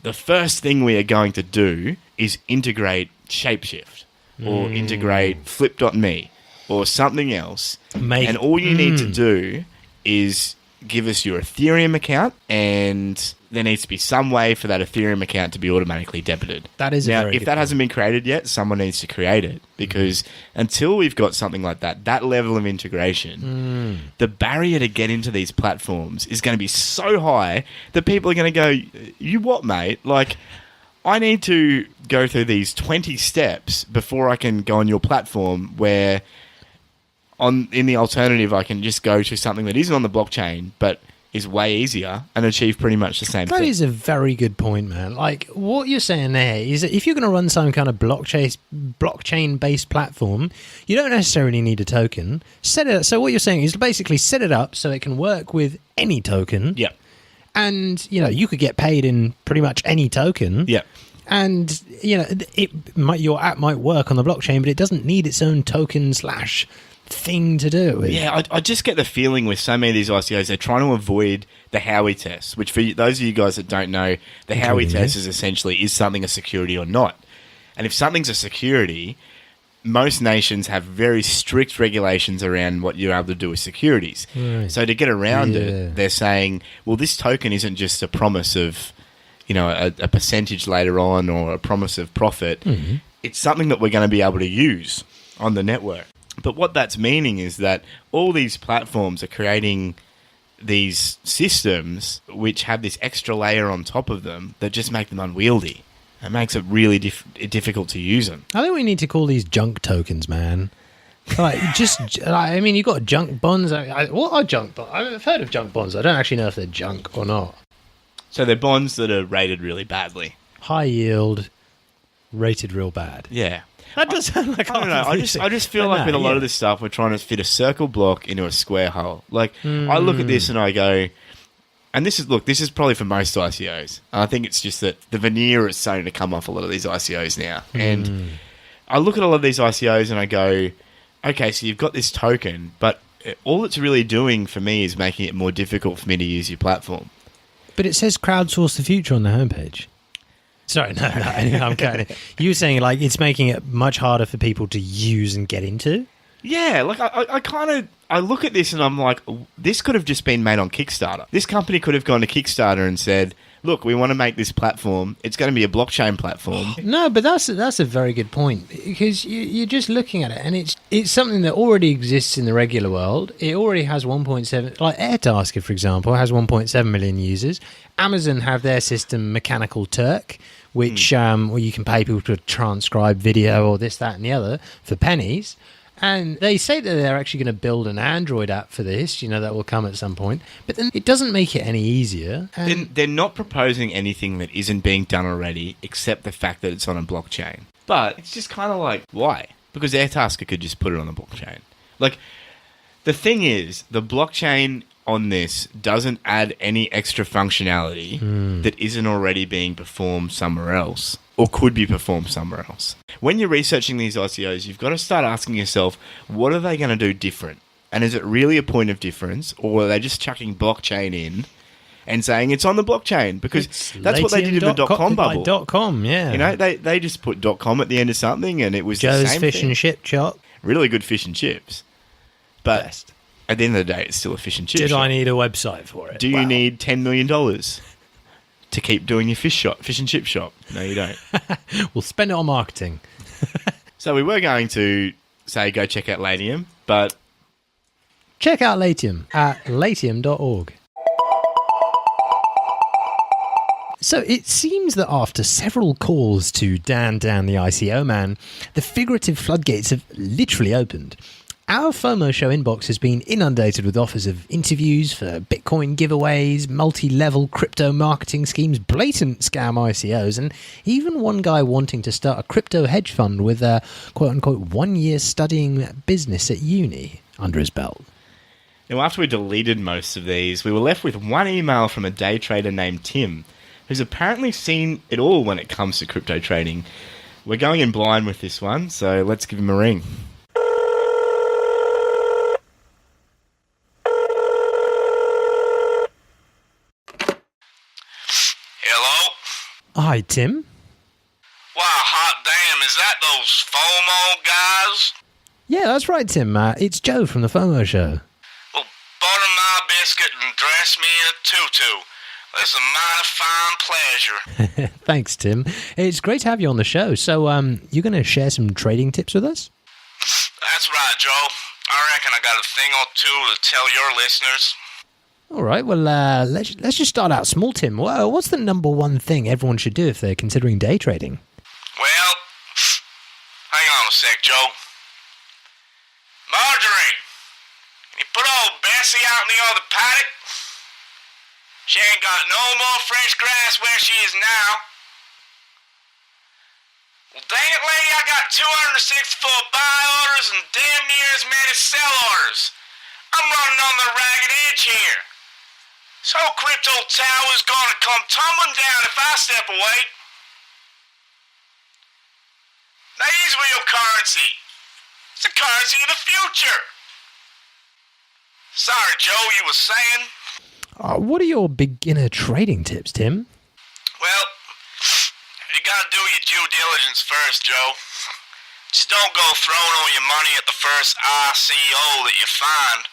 the first thing we are going to do is integrate Shapeshift or integrate Flip.me or something else. And all you need to do is give us your Ethereum account, and there needs to be some way for that Ethereum account to be automatically debited. That is now, if that hasn't been created yet, someone needs to create it, because until we've got something like that level of integration, the barrier to get into these platforms is going to be so high that people are going to go, "You what, mate? Like, I need to go through these 20 steps before I can go on your platform, where in the alternative, I can just go to something that isn't on the blockchain, but is way easier and achieve pretty much the same thing." That is a very good point, man. Like, what you're saying there is that if you're going to run some kind of blockchain-based platform, you don't necessarily need a token. Set it up. So what you're saying is basically set it up so it can work with any token. Yep. And, you could get paid in pretty much any token. Yep. And, your app might work on the blockchain, but it doesn't need its own token / thing to do. Yeah, I just get the feeling with so many of these ICOs, they're trying to avoid the Howey test, which for those of you guys that don't know, the Howey test is essentially, is something a security or not? And if something's a security, most nations have very strict regulations around what you're able to do with securities. Right. So to get around it, they're saying, well, this token isn't just a promise of, a percentage later on or a promise of profit. It's something that we're going to be able to use on the network. But what that's meaning is that all these platforms are creating these systems which have this extra layer on top of them that just make them unwieldy. It makes it really difficult to use them. I think we need to call these junk tokens, man. Like, you've got junk bonds. What are junk bonds? I've heard of junk bonds. I don't actually know if they're junk or not. So they're bonds that are rated really badly. High yield, rated real bad. Yeah. That does sound like I don't know. I just feel like with a lot of this stuff, we're trying to fit a circle block into a square hole. Like, I look at this and I go, and this is probably for most ICOs. I think it's just that the veneer is starting to come off a lot of these ICOs now. And I look at a lot of these ICOs and I go, okay, so you've got this token, but all it's really doing for me is making it more difficult for me to use your platform. But it says crowdsource the future on the homepage. Sorry, no, I'm kidding. You were saying, like, it's making it much harder for people to use and get into? Yeah, like, I look at this and I'm like, this could have just been made on Kickstarter. This company could have gone to Kickstarter and said, look, we want to make this platform. It's going to be a blockchain platform. No, but that's a very good point, because you're just looking at it, and it's something that already exists in the regular world. It already has 1.7, like Airtasker, for example, has 1.7 million users. Amazon have their system, Mechanical Turk, which where you can pay people to transcribe video or this, that, and the other for pennies. And they say that they're actually going to build an Android app for this, that will come at some point. But then it doesn't make it any easier. They're not proposing anything that isn't being done already, except the fact that it's on a blockchain. But it's just kind of like, why? Because Airtasker could just put it on the blockchain. Like, the thing is, the blockchain on this doesn't add any extra functionality that isn't already being performed somewhere else, or could be performed somewhere else. When you're researching these ICOs, you've got to start asking yourself, what are they going to do different? And is it really a point of difference, or are they just chucking blockchain in and saying it's on the blockchain? Because that's what they did in the .com bubble. .com, yeah. They just put .com at the end of something, and it was Joe's the same Fish thing. and Chip Shop. Really good fish and chips. But Best. At the end of the day, it's still a fish and chip Did shop. I need a website for it? Do you need $10 million to keep doing your fish and chip shop? No, you don't. We'll spend it on marketing. So we were going to say go check out Latium, but Check out Latium at latium.org. So it seems that after several calls to Dan the ICO man, the figurative floodgates have literally opened. Our FOMO show inbox has been inundated with offers of interviews for Bitcoin giveaways, multi-level crypto marketing schemes, blatant scam ICOs, and even one guy wanting to start a crypto hedge fund with a quote-unquote 1 year studying business at uni under his belt. now after we deleted most of these, we were left with one email from a day trader named Tim, who's apparently seen it all when it comes to crypto trading. We're going in blind with this one, so let's give him a ring. Hello? Hi, Tim. Wow, hot damn, is that those FOMO guys? Yeah, that's right, Tim. It's Joe from the FOMO show. Well, butter my biscuit and dress me in a tutu. This is a mighty fine pleasure. Thanks, Tim. It's great to have you on the show. So, you're going to share some trading tips with us? That's right, Joe. I reckon I got a thing or two to tell your listeners. All right. Well, let's just start out small, Tim. What's the number one thing everyone should do if they're considering day trading? Well, hang on a sec, Joe. Marjorie, can you put old Bessie out in the other paddock? She ain't got no more fresh grass where she is now. Well, dang it, lady, I got 264 buy orders and damn near as many sell orders. I'm running on the ragged edge here. So crypto tower's gonna come tumbling down if I step away. Now here's real currency. It's the currency of the future. Sorry, Joe, you were saying? What are your beginner trading tips, Tim? Well, you gotta do your due diligence first, Joe. Just don't go throwing all your money at the first ICO that you find.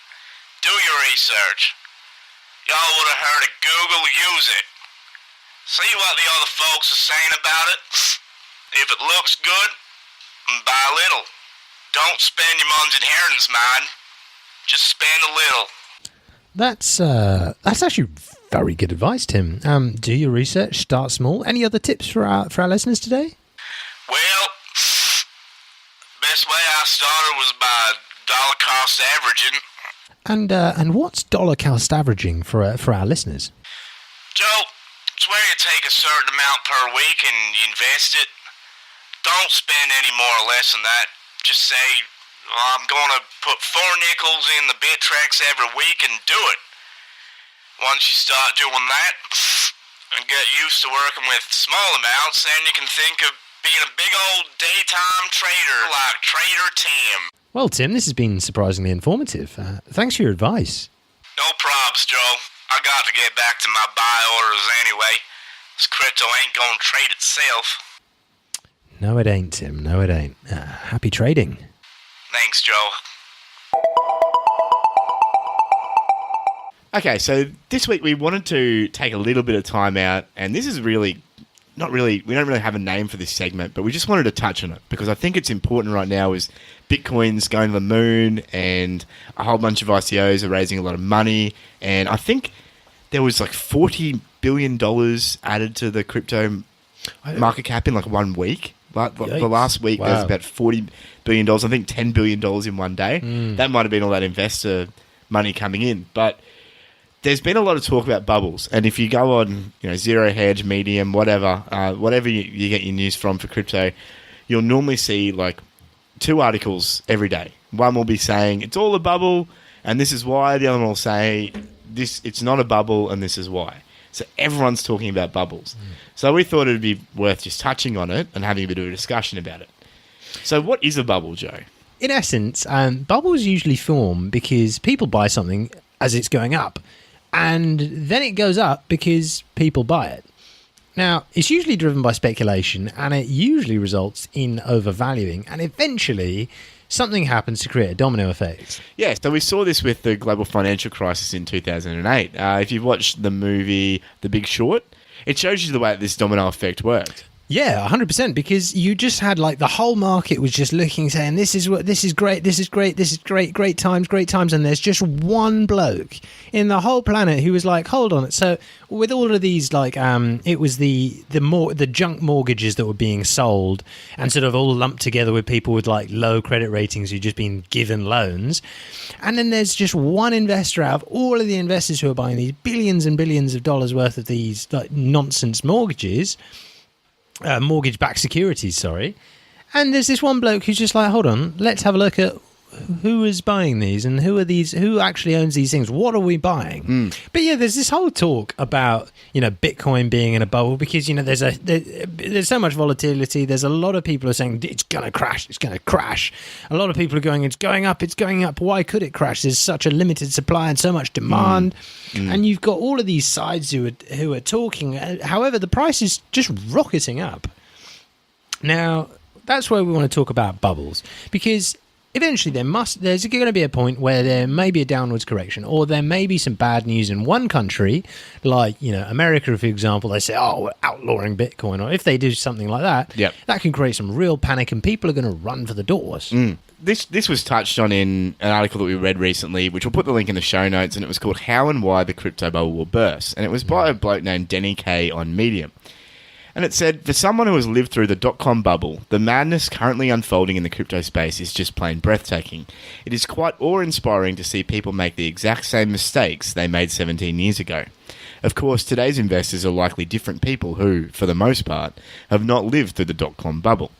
Do your research. Y'all would have heard of Google, use it. See what the other folks are saying about it. If it looks good, buy a little. Don't spend your mom's inheritance, man. Just spend a little. That's actually very good advice, Tim. Do your research, start small. Any other tips for our listeners today? Well, best way I started was by dollar cost averaging. And what's dollar cost averaging for our listeners? Joe, it's where you take a certain amount per week and you invest it. Don't spend any more or less than that. Just say, I'm going to put 4 nickels in the Bittrex every week and do it. Once you start doing that and get used to working with small amounts, then you can think of being a big old daytime trader like Trader Tim. Well, Tim, this has been surprisingly informative. Thanks for your advice. No probs, Joe. I got to get back to my buy orders anyway. This crypto ain't going to trade itself. No, it ain't, Tim. No, it ain't. Happy trading. Thanks, Joe. Okay, so this week we wanted to take a little bit of time out, and this is really, we don't really have a name for this segment, but we just wanted to touch on it because I think it's important right now is Bitcoin's going to the moon and a whole bunch of ICOs are raising a lot of money, and I think there was like $40 billion added to the crypto market cap in like 1 week. But the last week there was about $40 billion, I think $10 billion in one day. That might have been all that investor money coming in, but there's been a lot of talk about bubbles, and if you go on, Zero Hedge, Medium, whatever you get your news from for crypto, you'll normally see like 2 articles every day. One will be saying it's all a bubble, and this is why. The other one will say it's not a bubble, and this is why. So everyone's talking about bubbles. So we thought it'd be worth just touching on it and having a bit of a discussion about it. So what is a bubble, Joe? In essence, bubbles usually form because people buy something as it's going up, and then it goes up because people buy it. Now, it's usually driven by speculation, and it usually results in overvaluing, and eventually something happens to create a domino effect. Yeah, so we saw this with the global financial crisis in 2008. If you've watched the movie The Big Short, it shows you the way that this domino effect worked. Yeah, 100%, because you just had like the whole market was just looking, saying, this is great, great times, and there's just one bloke in the whole planet who was like, hold on. So with all of these, like, it was the junk mortgages that were being sold and sort of all lumped together with people with like low credit ratings who'd just been given loans. And then there's just one investor out of all of the investors who are buying these billions and billions of dollars worth of these like nonsense mortgages. Mortgage-backed securities, sorry. And there's this one bloke who's just like, hold on, let's have a look at who is buying these and who are these? Who actually owns these things? What are we buying? But yeah, there's this whole talk about Bitcoin being in a bubble because there's so much volatility. There's a lot of people are saying it's going to crash. It's going to crash. A lot of people are going, it's going up. It's going up. Why could it crash? There's such a limited supply and so much demand. And you've got all of these sides who are talking. However, the price is just rocketing up. Now, that's where we want to talk about bubbles, because eventually there's going to be a point where there may be a downwards correction, or there may be some bad news in one country, like America, for example. They say, "Oh, we're outlawing Bitcoin," or if they do something like that, that can create some real panic, and people are going to run for the doors. This was touched on in an article that we read recently, which we'll put the link in the show notes, and it was called "How and Why the Crypto Bubble Will Burst," and it was by a bloke named Denny K on Medium. And it said, for someone who has lived through the dot-com bubble, the madness currently unfolding in the crypto space is just plain breathtaking. It is quite awe-inspiring to see people make the exact same mistakes they made 17 years ago. Of course, today's investors are likely different people who, for the most part, have not lived through the dot-com bubble.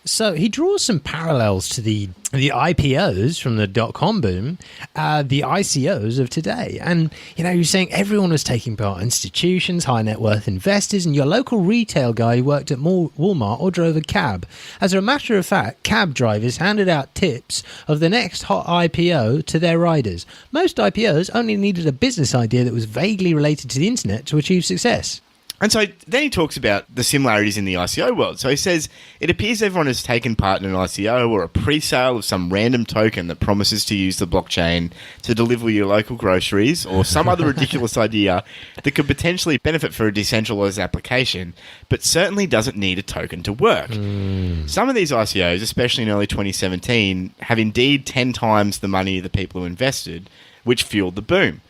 So he draws some parallels to the IPOs from the dot-com boom, the ICOs of today. And, you're saying everyone was taking part, institutions, high net worth investors, and your local retail guy who worked at Walmart or drove a cab. As a matter of fact, cab drivers handed out tips of the next hot IPO to their riders. Most IPOs only needed a business idea that was vaguely related to the internet to achieve success. And so then he talks about the similarities in the ICO world. So he says, it appears everyone has taken part in an ICO or a pre-sale of some random token that promises to use the blockchain to deliver your local groceries, or some other ridiculous idea that could potentially benefit for a decentralized application, but certainly doesn't need a token to work. Some of these ICOs, especially in early 2017, have indeed 10 times the money of the people who invested, which fueled the boom.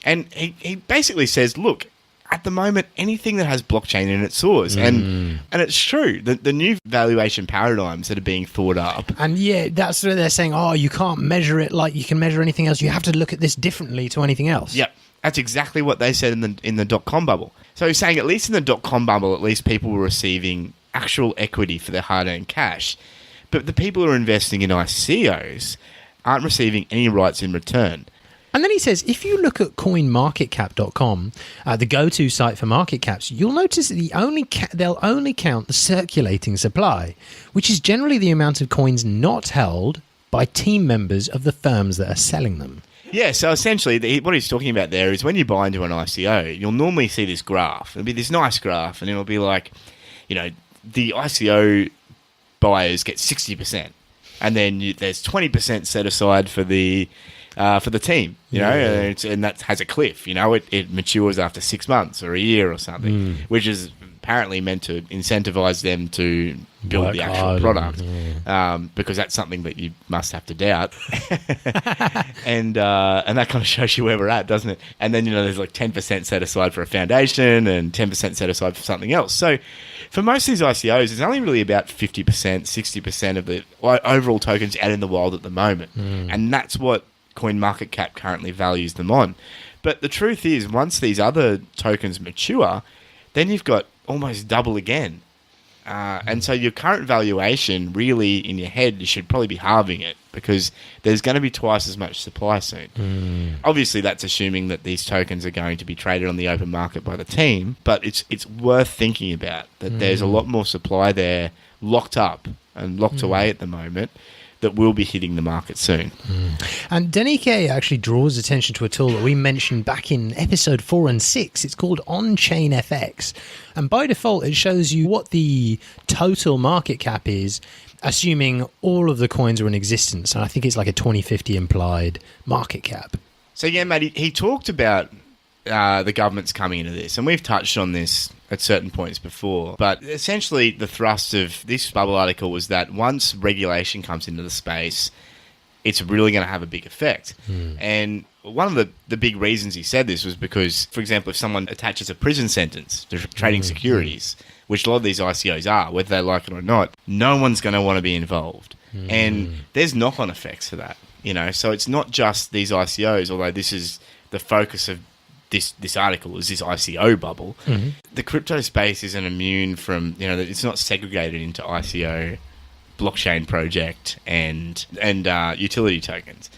And he basically says, look, at the moment, anything that has blockchain in it soars. And it's true. The new valuation paradigms that are being thought up. And yeah, that's where they're saying, oh, you can't measure it like you can measure anything else. You have to look at this differently to anything else. Yep. That's exactly what they said in the dot-com bubble. So he's saying at least in the dot-com bubble, at least people were receiving actual equity for their hard-earned cash. But the people who are investing in ICOs aren't receiving any rights in return. And then he says, if you look at coinmarketcap.com, the go-to site for market caps, you'll notice that they'll only count the circulating supply, which is generally the amount of coins not held by team members of the firms that are selling them. Yeah, so essentially what he's talking about there is when you buy into an ICO, you'll normally see this graph. It'll be this nice graph, and it'll be like, the ICO buyers get 60%, and then there's 20% set aside for the team, and that has a cliff. It matures after 6 months or a year or something, which is apparently meant to incentivize them to build work the actual hard product, because that's something that you must have to doubt. and that kind of shows you where we're at, doesn't it? And then there's like 10% set aside for a foundation and 10% set aside for something else. So for most of these ICOs, it's only really about 50%, 60% of the overall tokens out in the wild at the moment, and that's what CoinMarketCap currently values them on. But the truth is, once these other tokens mature, then you've got almost double again. And so your current valuation, really, in your head, you should probably be halving it, because there's going to be twice as much supply soon. Obviously, that's assuming that these tokens are going to be traded on the open market by the team, but it's worth thinking about that there's a lot more supply there locked up and locked away at the moment that will be hitting the market soon. And Denny K actually draws attention to a tool that we mentioned back in episode 4 and 6. It's called On-Chain FX. And by default, it shows you what the total market cap is, assuming all of the coins are in existence. And I think it's like a 2050 implied market cap. So yeah, mate, he talked about the government's coming into this, and we've touched on this at certain points before, but essentially the thrust of this bubble article was that once regulation comes into the space, it's really going to have a big effect. And one of the big reasons he said this was because, for example, if someone attaches a prison sentence to trading securities, which a lot of these ICOs are, whether they like it or not, no one's going to want to be involved. And there's knock-on effects for that, so it's not just these ICOs, although this is the focus of this article is this ICO bubble. The crypto space isn't immune from, it's not segregated into ICO blockchain project and utility tokens.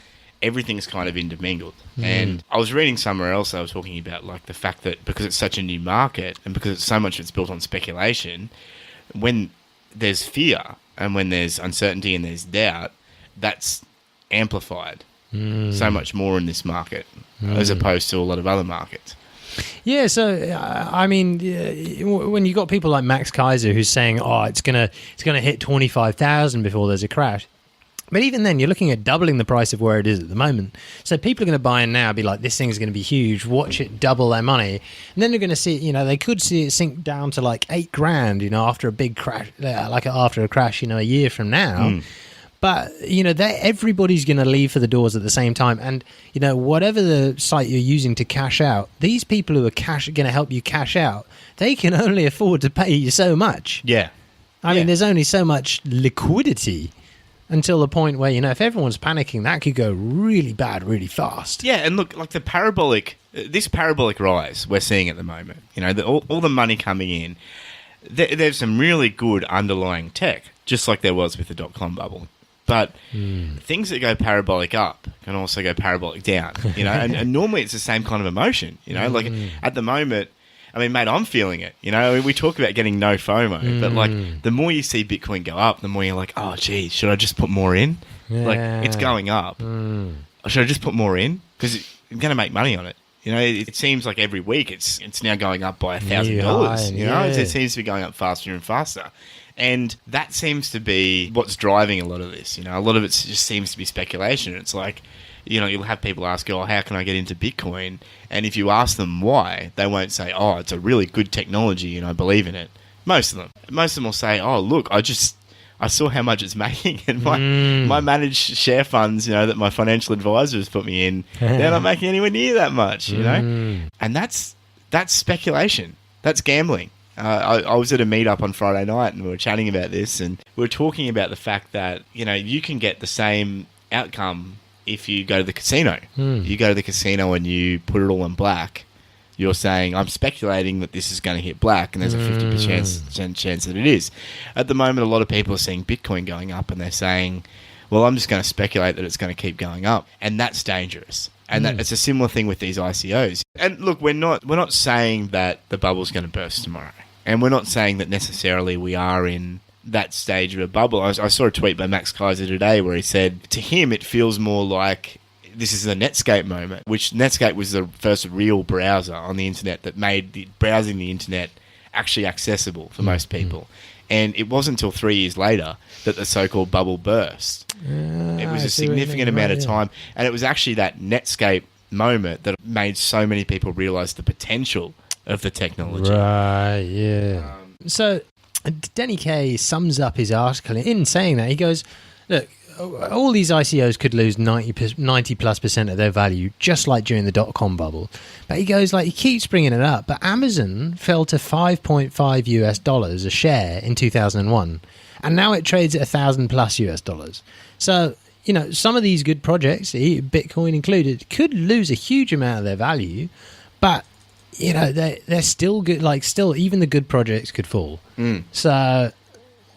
Everything's kind of intermingled. And I was reading somewhere else, I was talking about like the fact that because it's such a new market and because it's so much it's built on speculation, when there's fear and when there's uncertainty and there's doubt, that's amplified so much more in this market as opposed to a lot of other markets. Yeah, so I mean, when you got people like Max Kaiser who's saying, "Oh, it's gonna hit 25,000 before there's a crash," but even then, you're looking at doubling the price of where it is at the moment. So people are going to buy in now, be like, "This thing's going to be huge." Watch it double their money, and then they're going to see, they could see it sink down to like $8,000, after a big crash, like after a crash, a year from now. But, everybody's going to leave for the doors at the same time. And, whatever the site you're using to cash out, these people who are going to help you cash out, they can only afford to pay you so much. Yeah. I mean, there's only so much liquidity until the point where, if everyone's panicking, that could go really bad really fast. Yeah, and look, like this parabolic rise we're seeing at the moment, all the money coming in, there's some really good underlying tech, just like there was with the dot-com bubble. But things that go parabolic up can also go parabolic down, and normally it's the same kind of emotion, like at the moment, I mean, mate, I'm feeling it, we talk about getting no FOMO, but like the more you see Bitcoin go up, the more you're like, oh, geez, should I just put more in? Yeah. Like it's going up. Should I just put more in? Because I'm going to make money on it. It seems like every week it's now going up by $1,000, It seems to be going up faster and faster. And that seems to be what's driving a lot of this. A lot of it just seems to be speculation. It's like, you'll have people ask, oh, how can I get into Bitcoin? And if you ask them why, they won't say, oh, it's a really good technology and I believe in it. Most of them will say, oh, look, I saw how much it's making and my managed share funds, that my financial advisors put me in, they're not making anywhere near that much, And that's speculation. That's gambling. I was at a meetup on Friday night and we were chatting about this and we were talking about the fact that, you can get the same outcome if you go to the casino. You go to the casino and you put it all in black. You're saying, I'm speculating that this is going to hit black and there's a 50% chance that it is. At the moment, a lot of people are seeing Bitcoin going up and they're saying, well, I'm just going to speculate that it's going to keep going up. And that's dangerous. And that it's a similar thing with these ICOs. And look, we're not saying that the bubble's going to burst tomorrow. And we're not saying that necessarily we are in that stage of a bubble. I saw a tweet by Max Kaiser today where he said, to him, it feels more like this is a Netscape moment, which Netscape was the first real browser on the internet that made browsing the internet actually accessible for most people. And it wasn't until 3 years later that the so-called bubble burst. It was a significant amount of time. And it was actually that Netscape moment that made so many people realise the potential of the technology. Right, yeah. So Denny Kaye sums up his article in saying that. He goes, look, all these ICOs could lose 90+% of their value, just like during the dot-com bubble. But he goes, he keeps bringing it up, but Amazon fell to $5.5 a share in 2001, and now it trades at $1,000+ So, some of these good projects, Bitcoin included, could lose a huge amount of their value, but they're still good. Even the good projects could fall. So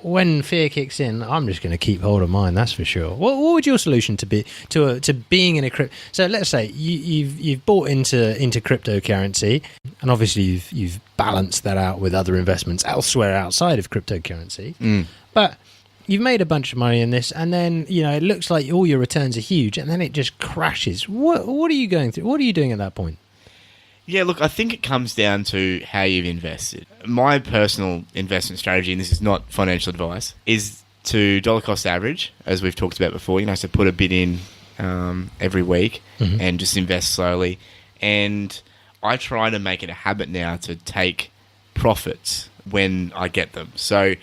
when fear kicks in, I'm just going to keep hold of mine. That's for sure. What would your solution to be to being in a crypto? So let's say you've bought into cryptocurrency, and obviously you've balanced that out with other investments elsewhere outside of cryptocurrency. But you've made a bunch of money in this, and then it looks like all your returns are huge, and then it just crashes. What are you going through? What are you doing at that point? Yeah, look, I think it comes down to how you've invested. My personal investment strategy, and this is not financial advice, is to dollar cost average, as we've talked about before. So put a bit in every week and just invest slowly. And I try to make it a habit now to take profits when I get them. So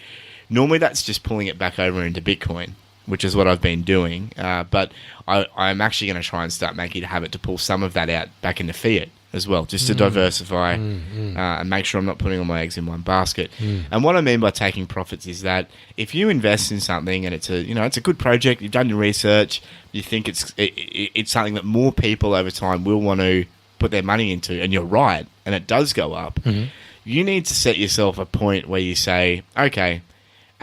normally that's just pulling it back over into Bitcoin, which is what I've been doing. But I'm actually going to try and start making it a habit to pull some of that out back into fiat as well, just to diversify and make sure I'm not putting all my eggs in one basket. And what I mean by taking profits is that if you invest in something and it's a good project, you've done your research, you think it's something that more people over time will want to put their money into, and you're right, and it does go up, you need to set yourself a point where you say, okay,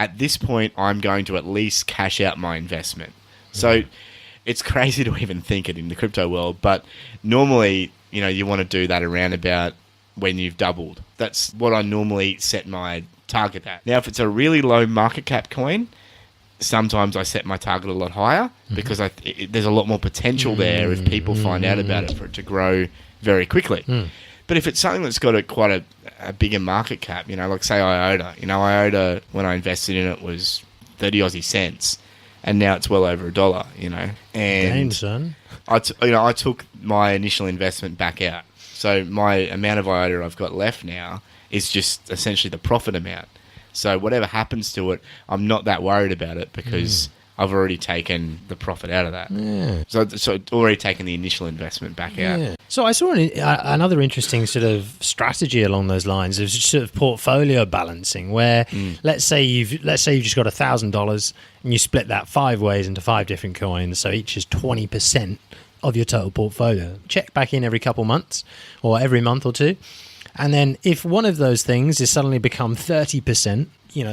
at this point, I'm going to at least cash out my investment. So it's crazy to even think it in the crypto world, but normally, you want to do that around about when you've doubled. That's what I normally set my target at. Now, if it's a really low market cap coin, sometimes I set my target a lot higher because there's a lot more potential there if people find out about it for it to grow very quickly. But if it's something that's got quite a bigger market cap, like say IOTA, IOTA when I invested in it was 30 Aussie cents, and now it's well over $1, And Damn, son. I took my initial investment back out. So my amount of IOTA I've got left now is just essentially the profit amount. So whatever happens to it, I'm not that worried about it because I've already taken the profit out of that. Yeah. So already taken the initial investment back out. Yeah. So I saw another interesting sort of strategy along those lines of sort of portfolio balancing, where let's say you've just got $1,000 and you split that 5 ways into 5 different coins, so each is 20% of your total portfolio. Check back in every couple months or every month or two. And then if one of those things has suddenly become 30%,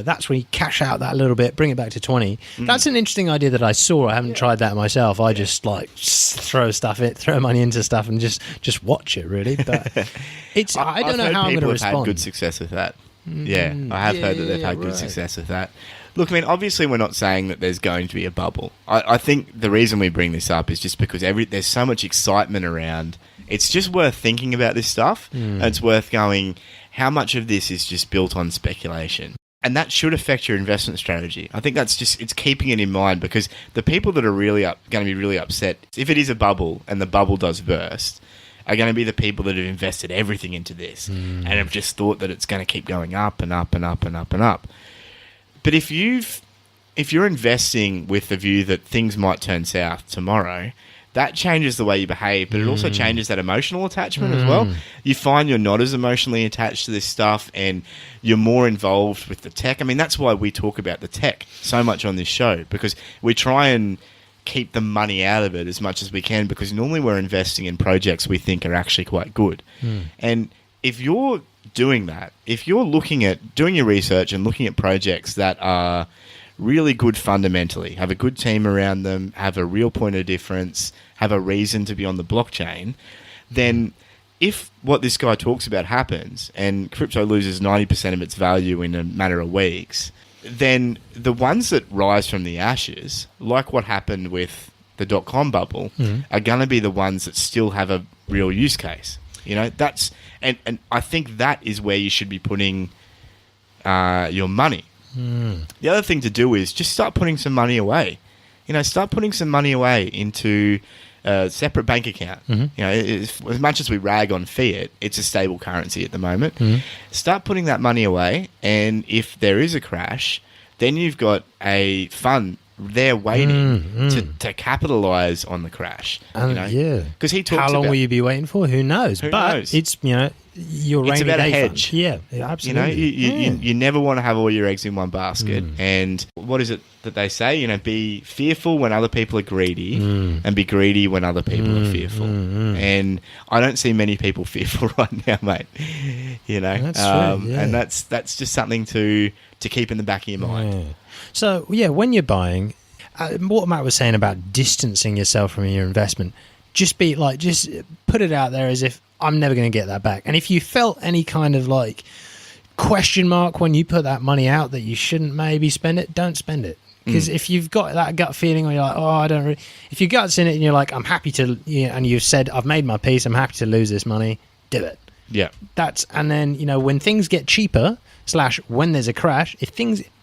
that's when you cash out that little bit, bring it back to 20. That's an interesting idea that I saw. I haven't tried that myself. I just throw money into stuff and just watch it, really. But I don't know how I'm going to respond. People have had good success with that. Yeah, I have heard that they've had good success with that. Look, I mean, obviously we're not saying that there's going to be a bubble. I think the reason we bring this up is just because there's so much excitement around. It's just worth thinking about this stuff. And it's worth going, how much of this is just built on speculation? And that should affect your investment strategy. I think it's keeping it in mind, because the people that are really going to be really upset, if it is a bubble and the bubble does burst, are going to be the people that have invested everything into this and have just thought that it's going to keep going up and up and up and up and up. But if you're investing with the view that things might turn south tomorrow, that changes the way you behave, but it also changes that emotional attachment as well. You find you're not as emotionally attached to this stuff and you're more involved with the tech. I mean, that's why we talk about the tech so much on this show, because we try and keep the money out of it as much as we can, because normally we're investing in projects we think are actually quite good. And if you're doing that, if you're looking at doing your research and looking at projects that are really good fundamentally, have a good team around them, have a real point of difference, have a reason to be on the blockchain, then if what this guy talks about happens and crypto loses 90% of its value in a matter of weeks, then the ones that rise from the ashes, like what happened with the .com bubble, are going to be the ones that still have a real use case. That's and I think that is where you should be putting your money. The other thing to do is just start putting some money away. Start putting some money away into a separate bank account. As much as we rag on fiat, it's a stable currency at the moment. Start putting that money away, and if there is a crash, then you've got a fund there waiting to capitalize on the crash. Because he talks how long about, will you be waiting for? Who knows? Who but knows? It's your rainy it's about day a hedge. Fund. Yeah, absolutely. You never want to have all your eggs in one basket. And what is it that they say? Be fearful when other people are greedy, and be greedy when other people are fearful. And I don't see many people fearful right now, mate. That's true. Yeah. And that's just something to keep in the back of your mind. Yeah. So when you're buying, what Matt was saying about distancing yourself from your investment, just put it out there as if I'm never going to get that back. And if you felt any kind of question mark when you put that money out that you shouldn't maybe spend it, don't spend it. Because if you've got that gut feeling where you're like, I don't really, if your gut's in it and you're like, I'm happy to, and you've said, I've made my peace, I'm happy to lose this money, do it. Yeah. And then, when things get cheaper, / when there's a crash,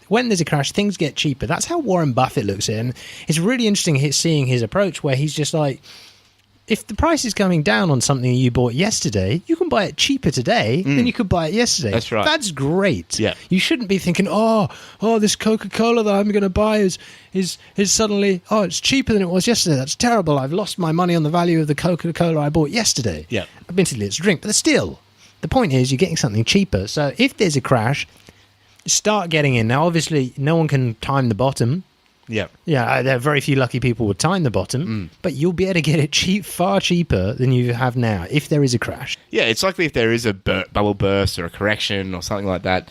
when there's a crash, things get cheaper. That's how Warren Buffett looks at it. And it's really interesting seeing his approach, where he's just like, if the price is coming down on something you bought yesterday, you can buy it cheaper today than you could buy it yesterday. That's right. That's great. Yeah. You shouldn't be thinking, this Coca-Cola that I'm going to buy is suddenly, it's cheaper than it was yesterday. That's terrible. I've lost my money on the value of the Coca-Cola I bought yesterday. Yeah. Admittedly, it's a drink, but still, the point is you're getting something cheaper. So if there's a crash, start getting in. Now, obviously, no one can time the bottom. Yeah. Yeah, there are very few lucky people would time the bottom, but you'll be able to get it far cheaper than you have now if there is a crash. Yeah, it's likely if there is a bubble burst or a correction or something like that,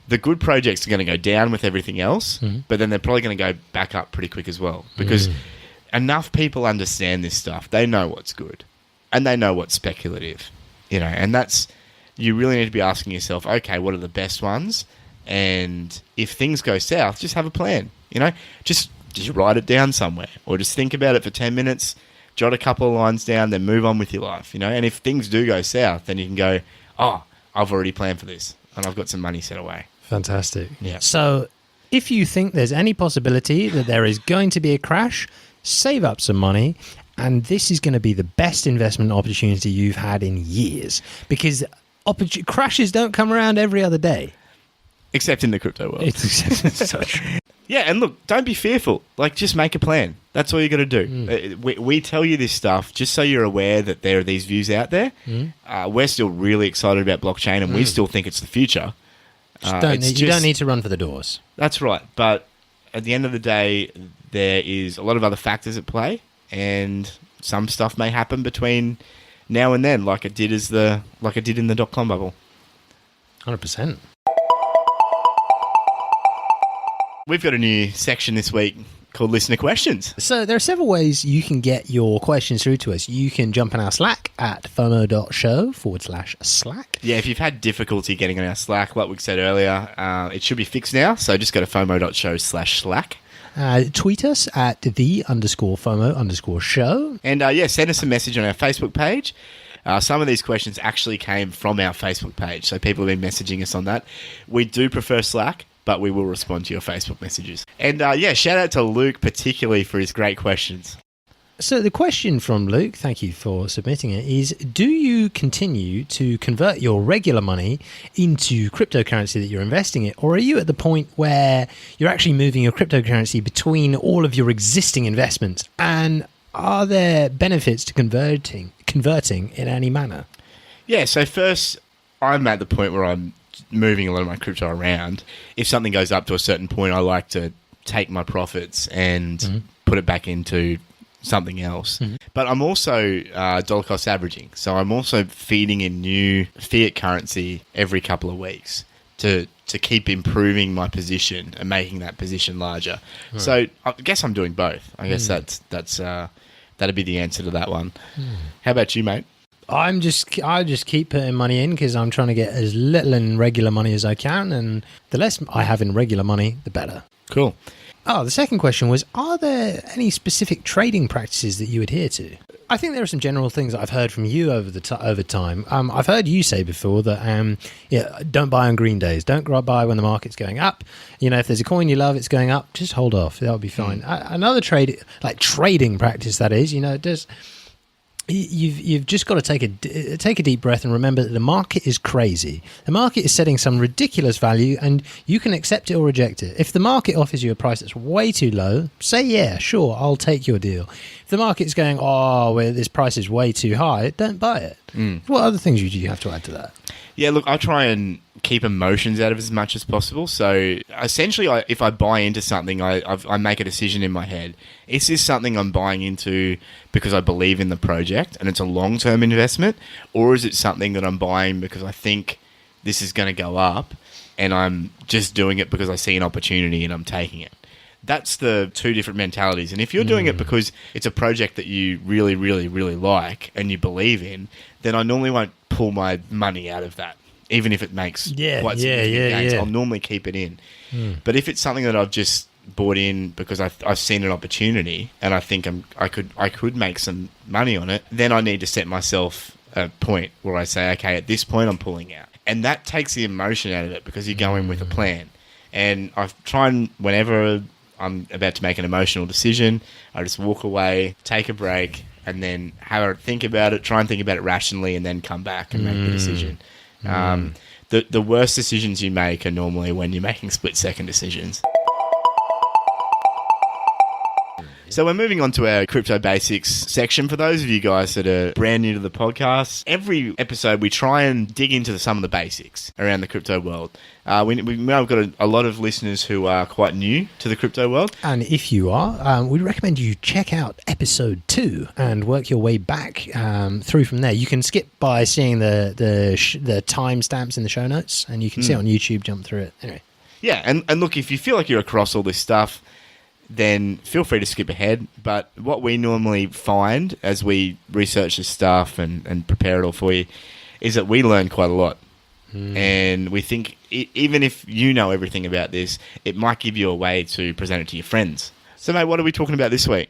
the good projects are going to go down with everything else, but then they're probably going to go back up pretty quick as well, because enough people understand this stuff. They know what's good and they know what's speculative, and that's, you really need to be asking yourself, okay, what are the best ones? And if things go south, just have a plan, just write it down somewhere, or just think about it for 10 minutes, jot a couple of lines down, then move on with your life, and if things do go south, then you can go, oh, I've already planned for this and I've got some money set away. Fantastic. Yeah. So if you think there's any possibility that there is going to be a crash, save up some money, and this is going to be the best investment opportunity you've had in years, because crashes don't come around every other day. Except in the crypto world. It's so true. Yeah, and look, don't be fearful. Like, just make a plan. That's all you got to do. We tell you this stuff just so you're aware that there are these views out there. We're still really excited about blockchain, and we still think it's the future. You don't need to run for the doors. That's right. But at the end of the day, there is a lot of other factors at play, and some stuff may happen between now and then, like it did in the .com bubble. 100%. We've got a new section this week called Listener Questions. So there are several ways you can get your questions through to us. You can jump on our Slack at fomo.show/Slack. Yeah, if you've had difficulty getting on our Slack, like we said earlier, it should be fixed now. So just go to fomo.show/Slack. Tweet us at _FOMO_show. And send us a message on our Facebook page. Some of these questions actually came from our Facebook page, so people have been messaging us on that. We do prefer Slack, but we will respond to your Facebook messages. And shout out to Luke particularly for his great questions. So the question from Luke, thank you for submitting it, is do you continue to convert your regular money into cryptocurrency that you're investing in, or are you at the point where you're actually moving your cryptocurrency between all of your existing investments? And are there benefits to converting in any manner? Yeah, so first, I'm at the point where I'm moving a lot of my crypto around. If something goes up to a certain point, I like to take my profits and put it back into something else. But I'm also dollar cost averaging. So I'm also feeding in new fiat currency every couple of weeks to keep improving my position and making that position larger. Right. So I guess I'm doing both. I guess that'd be the answer to that one. How about you, mate? I just keep putting money in because I'm trying to get as little in regular money as I can, and the less I have in regular money, the better. Cool. Oh, the second question was, are there any specific trading practices that you adhere to? I think there are some general things that I've heard from you over time. I've heard you say before that don't buy on green days. Don't buy when the market's going up. If there's a coin you love, it's going up, just hold off. That'll be fine. Another trading practice, that is, You've just got to take a deep breath and remember that the market is crazy. The market is setting some ridiculous value, and you can accept it or reject it. If the market offers you a price that's way too low, say, yeah, sure, I'll take your deal. If the market's going, this price is way too high, don't buy it. What other things would you have to add to that? Yeah, look, I try and keep emotions out of it as much as possible. So essentially, if I buy into something, I make a decision in my head. Is this something I'm buying into because I believe in the project and it's a long-term investment? Or is it something that I'm buying because I think this is going to go up and I'm just doing it because I see an opportunity and I'm taking it? That's the two different mentalities. And if you're doing it because it's a project that you really, really, really like and you believe in, then I normally won't pull my money out of that, even if it makes quite significant gains. I'll normally keep it in. But if it's something that I've just bought in because I've seen an opportunity and I think I could make some money on it, then I need to set myself a point where I say, okay, at this point I'm pulling out. And that takes the emotion out of it because you go in with a plan. And I try and, whenever I'm about to make an emotional decision, I just walk away, take a break, and then have a think about it, try and think about it rationally, and then come back and make the decision. The worst decisions you make are normally when you're making split-second decisions. So we're moving on to our crypto basics section. For those of you guys that are brand new to the podcast, every episode we try and dig into some of the basics around the crypto world. We've got a lot of listeners who are quite new to the crypto world. And if you are, we recommend you check out episode 2 and work your way back through from there. You can skip by seeing the timestamps in the show notes, and you can see it on YouTube, jump through it. Anyway. Yeah, and look, if you feel like you're across all this stuff, then feel free to skip ahead. But what we normally find as we research this stuff and prepare it all for you is that we learn quite a lot. And we think even if you know everything about this, it might give you a way to present it to your friends. So, mate, what are we talking about this week?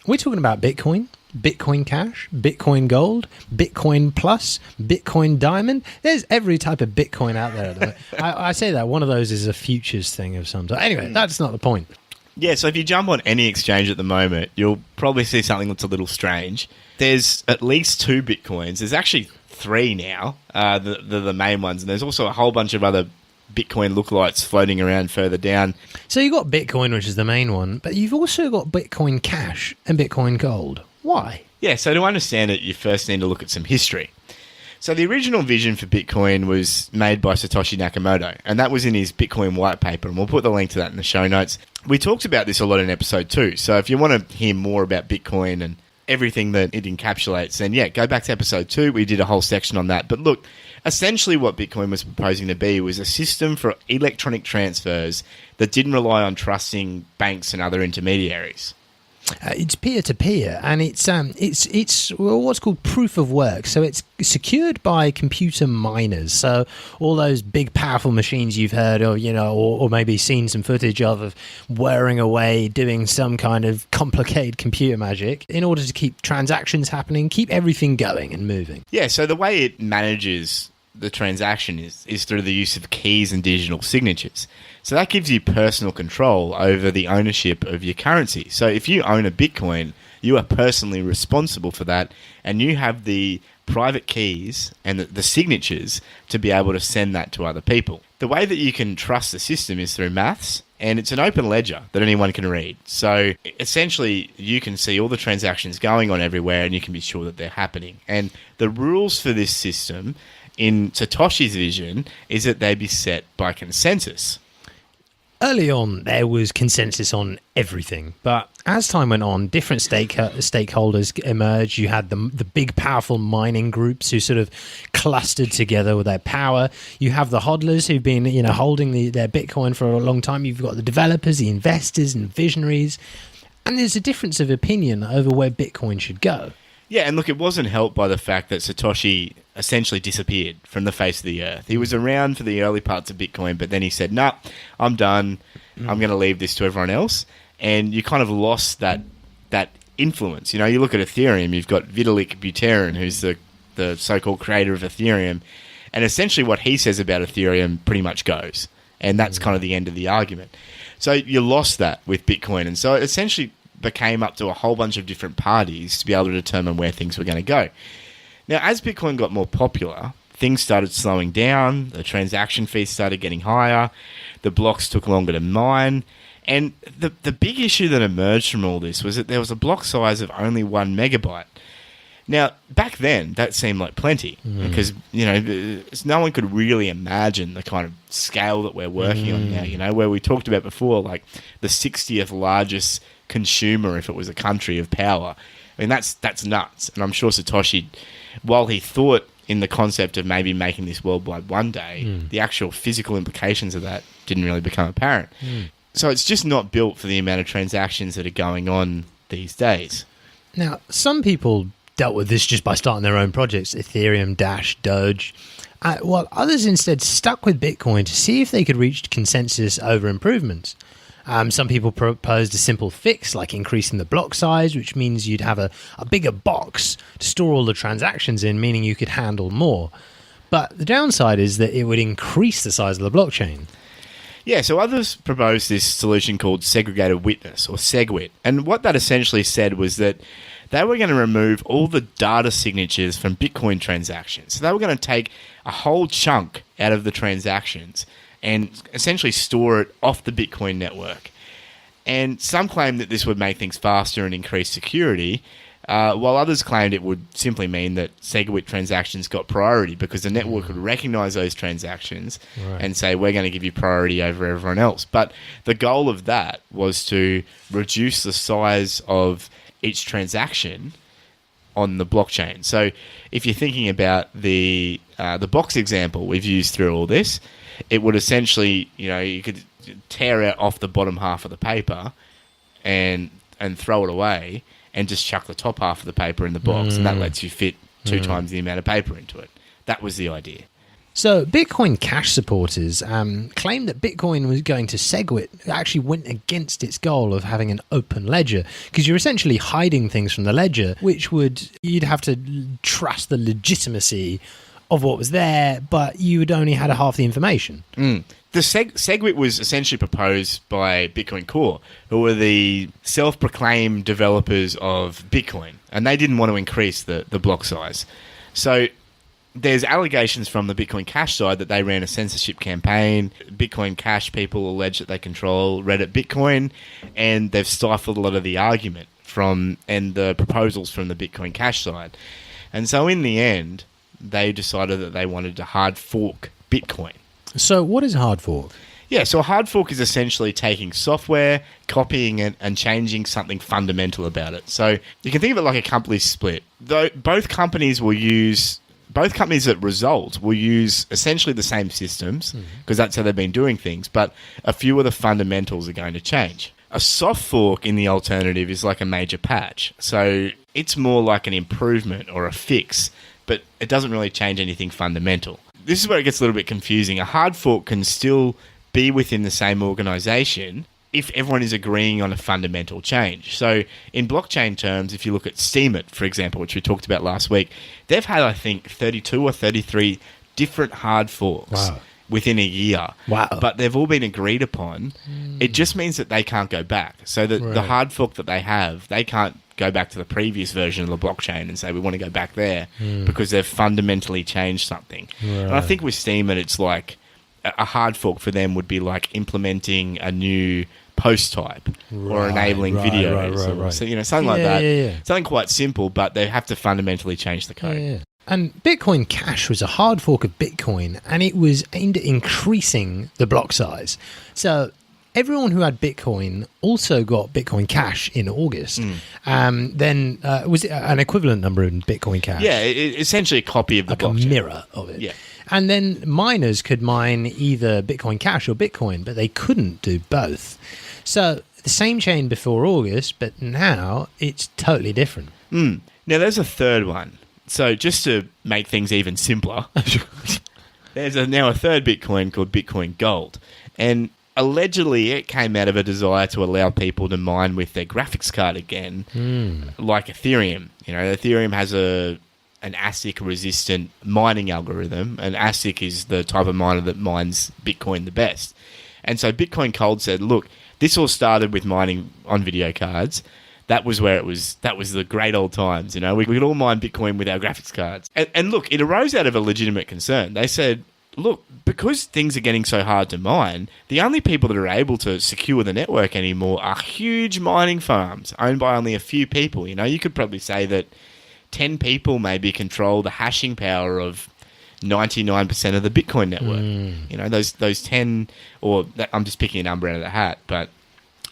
We're talking about Bitcoin, Bitcoin Cash, Bitcoin Gold, Bitcoin Plus, Bitcoin Diamond. There's every type of Bitcoin out there at the moment. I say that one of those is a futures thing of some sort. Anyway, that's not the point. Yeah, so if you jump on any exchange at the moment, you'll probably see something that's a little strange. There's at least 2 Bitcoins. There's actually 3 now, the main ones. And there's also a whole bunch of other Bitcoin lookalikes floating around further down. So you've got Bitcoin, which is the main one, but you've also got Bitcoin Cash and Bitcoin Gold. Why? Yeah, so to understand it, you first need to look at some history. So the original vision for Bitcoin was made by Satoshi Nakamoto, and that was in his Bitcoin white paper, and we'll put the link to that in the show notes. We talked about this a lot in episode 2, so if you want to hear more about Bitcoin and everything that it encapsulates, then yeah, go back to episode 2. We did a whole section on that. But look, essentially what Bitcoin was proposing to be was a system for electronic transfers that didn't rely on trusting banks and other intermediaries. It's peer-to-peer, and it's what's called proof of work. So it's secured by computer miners. So all those big, powerful machines you've heard of, or maybe seen some footage of whirring away, doing some kind of complicated computer magic in order to keep transactions happening, keep everything going and moving. Yeah, so the way it manages the transaction is through the use of keys and digital signatures. So that gives you personal control over the ownership of your currency. So if you own a Bitcoin, you are personally responsible for that, and you have the private keys and the signatures to be able to send that to other people. The way that you can trust the system is through maths, and it's an open ledger that anyone can read. So essentially, you can see all the transactions going on everywhere, and you can be sure that they're happening. And the rules for this system, in Satoshi's vision, is that they be set by consensus. Early on, there was consensus on everything, but as time went on, different stakeholders emerged. You had the big, powerful mining groups who sort of clustered together with their power. You have the hodlers who've been, holding their Bitcoin for a long time. You've got the developers, the investors, and visionaries, and there's a difference of opinion over where Bitcoin should go. Yeah, and look, it wasn't helped by the fact that Satoshi essentially disappeared from the face of the earth. He was around for the early parts of Bitcoin, but then he said, nah, I'm done. I'm going to leave this to everyone else. And you kind of lost that influence. You look at Ethereum, you've got Vitalik Buterin, who's the so-called creator of Ethereum. And essentially what he says about Ethereum pretty much goes. And that's kind of the end of the argument. So you lost that with Bitcoin. And so it essentially became up to a whole bunch of different parties to be able to determine where things were going to go. Now, as Bitcoin got more popular, things started slowing down, the transaction fees started getting higher, the blocks took longer to mine, and the big issue that emerged from all this was that there was a block size of only 1 megabyte. Now, back then, that seemed like plenty, because, no one could really imagine the kind of scale that we're working on now, where we talked about before, like the 60th largest consumer if it was a country of power. I mean, that's nuts. And I'm sure Satoshi, while he thought in the concept of maybe making this worldwide one day, the actual physical implications of that didn't really become apparent. So it's just not built for the amount of transactions that are going on these days. Now, some people dealt with this just by starting their own projects, Ethereum, Dash, Doge, while others instead stuck with Bitcoin to see if they could reach consensus over improvements. Some people proposed a simple fix like increasing the block size, which means you'd have a bigger box to store all the transactions in, meaning you could handle more. But the downside is that it would increase the size of the blockchain. Yeah, so others proposed this solution called segregated witness, or SegWit. And what that essentially said was that they were going to remove all the data signatures from Bitcoin transactions. So they were going to take a whole chunk out of the transactions and essentially store it off the Bitcoin network. And some claim that this would make things faster and increase security, while others claimed it would simply mean that SegWit transactions got priority because the network would recognize those transactions and say, we're going to give you priority over everyone else. But the goal of that was to reduce the size of each transaction on the blockchain. So if you're thinking about the box example we've used through all this, it would essentially, you could tear out off the bottom half of the paper and throw it away and just chuck the top half of the paper in the box, and that lets you fit 2 times the amount of paper into it. That was the idea. So Bitcoin Cash supporters claimed that Bitcoin was going to SegWit actually went against its goal of having an open ledger, because you're essentially hiding things from the ledger, which you'd have to trust the legitimacy of what was there, but you would only had half the information. The SegWit was essentially proposed by Bitcoin Core, who were the self-proclaimed developers of Bitcoin, and they didn't want to increase the block size. So there's allegations from the Bitcoin Cash side that they ran a censorship campaign. Bitcoin Cash people allege that they control Reddit Bitcoin, and they've stifled a lot of the argument and the proposals from the Bitcoin Cash side. And so in the end, they decided that they wanted to hard fork Bitcoin. So what is a hard fork? Yeah, so a hard fork is essentially taking software, copying it, and changing something fundamental about it. So you can think of it like a company split. Though both companies that result will use essentially the same systems, because that's how they've been doing things, but a few of the fundamentals are going to change. A soft fork in the alternative is like a major patch. So it's more like an improvement or a fix, but it doesn't really change anything fundamental. This is where it gets a little bit confusing. A hard fork can still be within the same organization if everyone is agreeing on a fundamental change. So in blockchain terms, if you look at Steemit, for example, which we talked about last week, they've had, I think, 32 or 33 different hard forks within a year. Wow. But they've all been agreed upon. It just means that they can't go back. So that the hard fork that they have, they can't go back to the previous version of the blockchain and say, we want to go back there because they've fundamentally changed something. And I think with Steemit, it's like a hard fork for them would be like implementing a new post type or enabling videos or so, something like that. Yeah. Something quite simple, but they have to fundamentally change the code. Yeah. And Bitcoin Cash was a hard fork of Bitcoin, and it was aimed at increasing the block size. So everyone who had Bitcoin also got Bitcoin Cash in August. Then was it an equivalent number in Bitcoin Cash? Yeah, essentially a copy of the blockchain. A mirror of it. Yeah. And then miners could mine either Bitcoin Cash or Bitcoin, but they couldn't do both. So the same chain before August, but now it's totally different. Now there's a third one. So just to make things even simpler, there's now a third Bitcoin called Bitcoin Gold. And allegedly it came out of a desire to allow people to mine with their graphics card again, like Ethereum. Ethereum has an ASIC-resistant mining algorithm, and ASIC is the type of miner that mines Bitcoin the best. And so Bitcoin Gold said, look, this all started with mining on video cards. That was where it was. That was the great old times, We could all mine Bitcoin with our graphics cards. And look, it arose out of a legitimate concern. They said, look, because things are getting so hard to mine, the only people that are able to secure the network anymore are huge mining farms owned by only a few people. You could probably say that 10 people maybe control the hashing power of 99% of the Bitcoin network. Those 10, I'm just picking a number out of the hat, but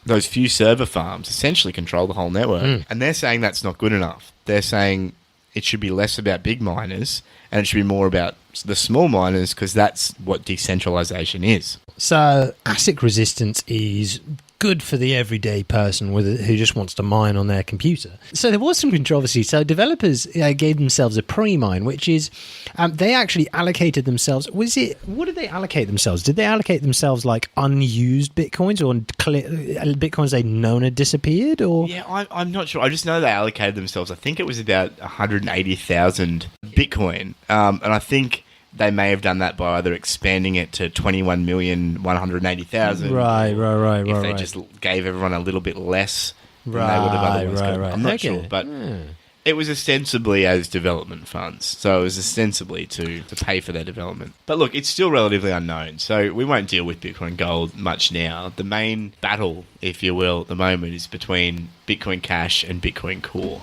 those few server farms essentially control the whole network. And they're saying that's not good enough. They're saying it should be less about big miners and it should be more about the small miners, because that's what decentralization is. So ASIC resistance is good for the everyday person who just wants to mine on their computer. So there was some controversy. So developers gave themselves a pre-mine, which is they actually allocated themselves. What did they allocate themselves? Did they allocate themselves like unused bitcoins or bitcoins they'd known had disappeared? Or yeah, I'm not sure. I just know they allocated themselves. I think it was about 180,000 Bitcoin, and I think they may have done that by either expanding it to 21,180,000. Right. If they just gave everyone a little bit less, than they would have otherwise got. I'm not sure, but It was ostensibly as development funds, so it was ostensibly to pay for their development. But look, it's still relatively unknown, so we won't deal with Bitcoin Gold much now. The main battle, if you will, at the moment is between Bitcoin Cash and Bitcoin Core.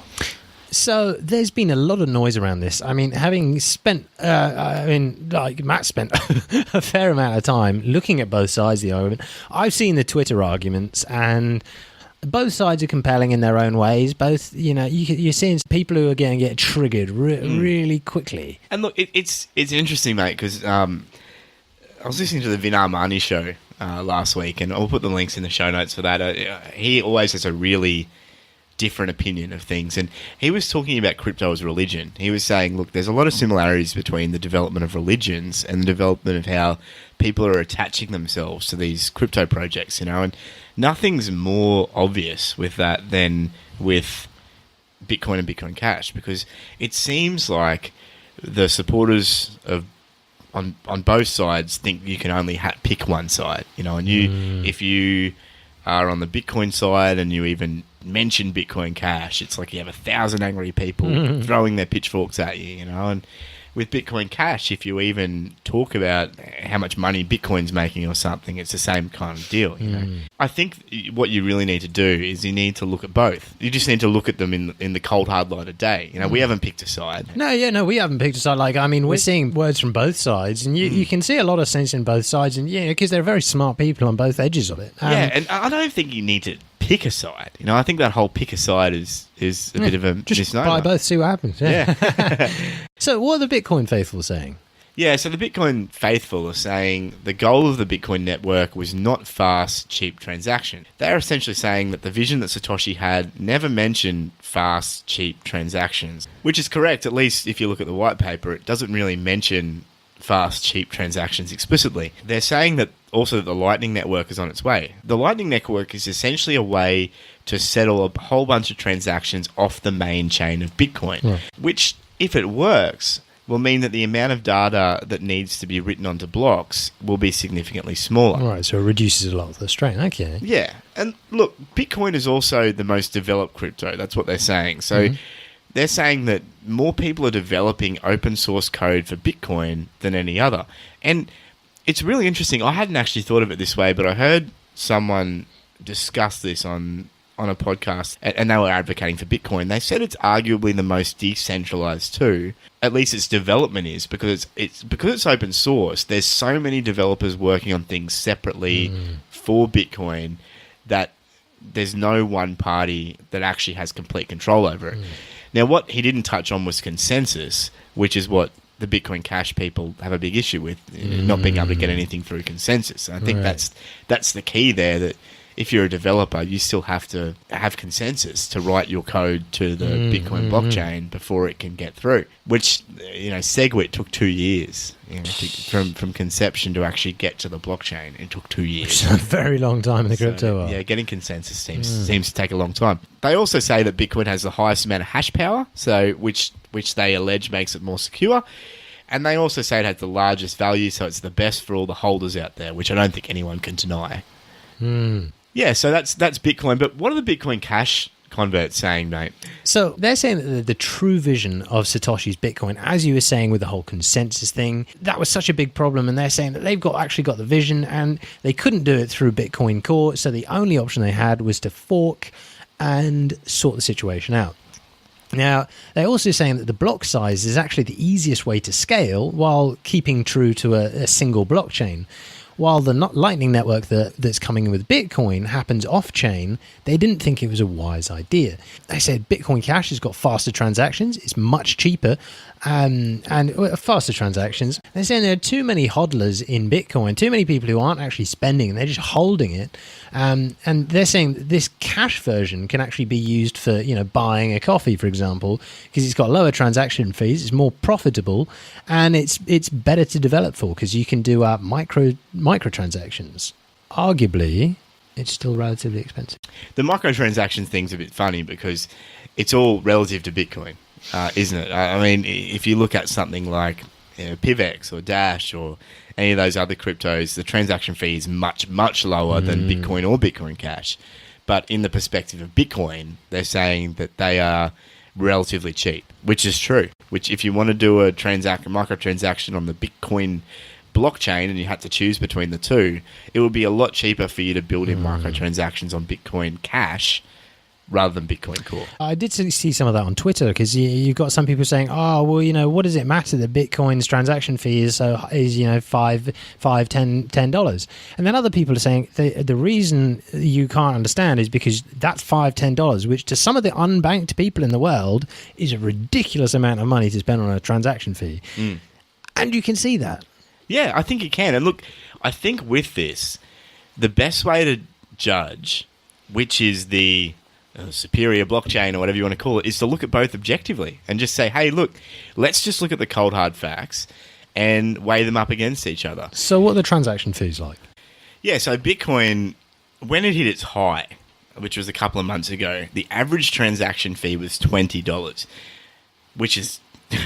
So there's been a lot of noise around this. I mean, having spent, Matt spent a fair amount of time looking at both sides of the argument. I've seen the Twitter arguments, and both sides are compelling in their own ways. Both, you're seeing people who are going to get triggered really quickly. And look, it's interesting, mate, because I was listening to the Vin Armani show last week, and I'll put the links in the show notes for that. He always has a really different opinion of things, and he was talking about crypto as religion. He was saying, look, there's a lot of similarities between the development of religions and the development of how people are attaching themselves to these crypto projects, and nothing's more obvious with that than with Bitcoin and Bitcoin Cash, because it seems like the supporters of on both sides think you can only pick one side, and if you are on the Bitcoin side and you even mention Bitcoin Cash, it's like you have 1,000 angry people throwing their pitchforks at you, and with Bitcoin Cash, if you even talk about how much money Bitcoin's making or something, it's the same kind of deal. I think what you really need to do is you need to look at both. You just need to look at them in the cold hard light of day. We haven't picked a side. No, we haven't picked a side. We're seeing words from both sides, and you can see a lot of sense in both sides, and because they're very smart people on both edges of it. And I don't think you need to pick a side. I think that whole pick a side is a bit of a just misnomer. Buy both, see what happens. Yeah. So what are the Bitcoin faithful saying? Yeah, so the Bitcoin faithful are saying the goal of the Bitcoin network was not fast, cheap transaction. They're essentially saying that the vision that Satoshi had never mentioned fast, cheap transactions, which is correct, at least if you look at the white paper. It doesn't really mention fast, cheap transactions explicitly. They're saying that also that the Lightning Network is on its way. The Lightning Network is essentially a way to settle a whole bunch of transactions off the main chain of Bitcoin, which, if it works, will mean that the amount of data that needs to be written onto blocks will be significantly smaller. Right, so it reduces a lot of the strain. Okay. Yeah, and look, Bitcoin is also the most developed crypto. That's what they're saying. So they're saying that more people are developing open source code for Bitcoin than any other. And it's really interesting. I hadn't actually thought of it this way, but I heard someone discuss this on a podcast, and they were advocating for Bitcoin. They said it's arguably the most decentralized too. At least its development is, because it's open source. There's so many developers working on things separately for Bitcoin that there's no one party that actually has complete control over it. Now, what he didn't touch on was consensus, which is what the Bitcoin Cash people have a big issue with, not being able to get anything through consensus. And I think that's the key there, that if you're a developer, you still have to have consensus to write your code to the Bitcoin blockchain before it can get through, which, SegWit took 2 years from conception to actually get to the blockchain. It took 2 years. It's a very long time in the crypto world. Yeah, getting consensus seems to take a long time. They also say that Bitcoin has the highest amount of hash power, so which they allege makes it more secure. And they also say it has the largest value, so it's the best for all the holders out there, which I don't think anyone can deny. Yeah, so that's Bitcoin. But what are the Bitcoin Cash converts saying, mate? So they're saying that the true vision of Satoshi's Bitcoin, as you were saying with the whole consensus thing, that was such a big problem. And they're saying that they've actually got the vision, and they couldn't do it through Bitcoin Core. So the only option they had was to fork and sort the situation out. Now, they're also saying that the block size is actually the easiest way to scale while keeping true to a single blockchain. While the Lightning Network that's coming in with Bitcoin happens off-chain, they didn't think it was a wise idea. They said Bitcoin Cash has got faster transactions, it's much cheaper, and faster transactions. They're saying there are too many hodlers in Bitcoin, too many people who aren't actually spending, and they're just holding it. And they're saying that this cash version can actually be used for, buying a coffee, for example, because it's got lower transaction fees, it's more profitable, and it's better to develop for because you can do microtransactions. Arguably, it's still relatively expensive. The microtransactions thing's a bit funny because it's all relative to Bitcoin, isn't it? I mean, if you look at something like PivX or Dash or any of those other cryptos, the transaction fee is much, much lower than Bitcoin or Bitcoin Cash. But in the perspective of Bitcoin, they're saying that they are relatively cheap, which is true. Which, if you want to do a microtransaction on the Bitcoin blockchain and you had to choose between the two, it would be a lot cheaper for you to build in microtransactions on Bitcoin Cash rather than Bitcoin Core. I did see some of that on Twitter, because you've got some people saying, "Oh, well, what does it matter that Bitcoin's transaction fee is $5-10?" And then other people are saying the reason you can't understand is because that's $5-10, which to some of the unbanked people in the world is a ridiculous amount of money to spend on a transaction fee. And you can see that. Yeah, I think you can. And look, I think with this, the best way to judge which is the superior blockchain or whatever you want to call it, is to look at both objectively and just say, hey, look, let's just look at the cold hard facts and weigh them up against each other. So what are the transaction fees like? Yeah, so Bitcoin, when it hit its high, which was a couple of months ago, the average transaction fee was $20, which is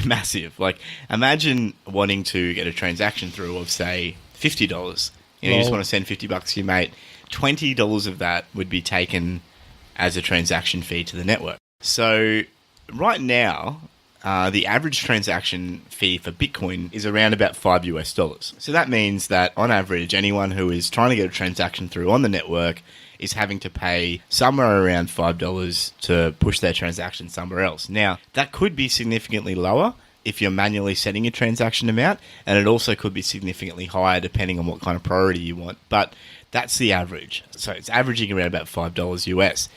massive. Like, imagine wanting to get a transaction through of, say, $50. You just want to send $50 to your mate. $20 of that would be taken as a transaction fee to the network. So right now, the average transaction fee for Bitcoin is around about $5. So that means that on average, anyone who is trying to get a transaction through on the network is having to pay somewhere around $5 to push their transaction somewhere else. Now, that could be significantly lower if you're manually setting your transaction amount, and it also could be significantly higher depending on what kind of priority you want. But that's the average. So it's averaging around about $5 US.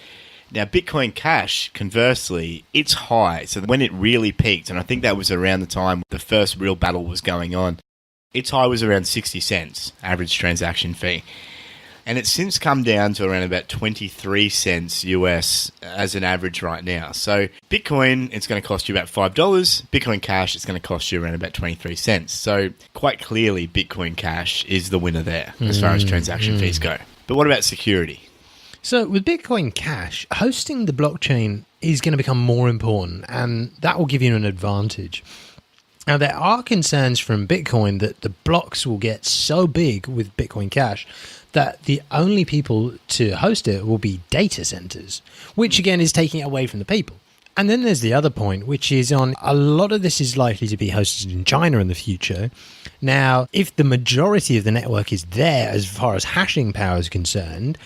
Now, Bitcoin Cash, conversely, it's high. So when it really peaked, and I think that was around the time the first real battle was going on, its high was around 60 cents, average transaction fee. And it's since come down to around about 23 cents US as an average right now. So Bitcoin, it's going to cost you about $5. Bitcoin Cash, it's going to cost you around about 23 cents. So quite clearly, Bitcoin Cash is the winner there as far as transaction fees go. But what about security? So with Bitcoin Cash, hosting the blockchain is going to become more important, and that will give you an advantage. Now, there are concerns from Bitcoin that the blocks will get so big with Bitcoin Cash that the only people to host it will be data centers, which again is taking it away from the people. And then there's the other point, which is on a lot of this is likely to be hosted in China in the future. Now, if the majority of the network is there as far as hashing power is concerned,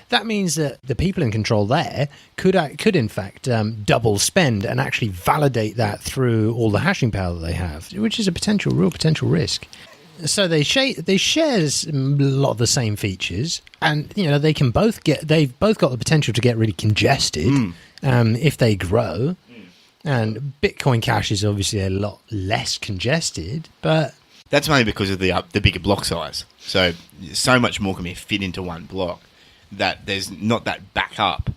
that means that the people in control there could in fact double spend and actually validate that through all the hashing power that they have, which is a real potential risk. So they share a lot of the same features, and they've both got the potential to get really congested if they grow. And Bitcoin Cash is obviously a lot less congested, but that's mainly because of the bigger block size. So much more can be fit into one block that there's not that backup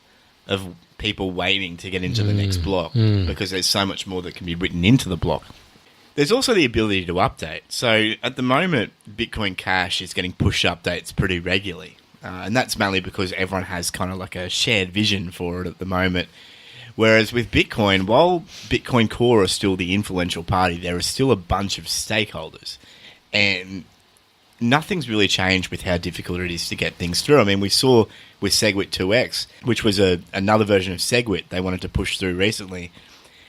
of people waiting to get into the next block because there's so much more that can be written into the block. There's also the ability to update. So at the moment, Bitcoin Cash is getting push updates pretty regularly. And that's mainly because everyone has kind of like a shared vision for it at the moment. Whereas with Bitcoin, while Bitcoin Core is still the influential party, there is still a bunch of stakeholders. And nothing's really changed with how difficult it is to get things through. I mean, we saw with SegWit 2x, which was another version of SegWit they wanted to push through recently.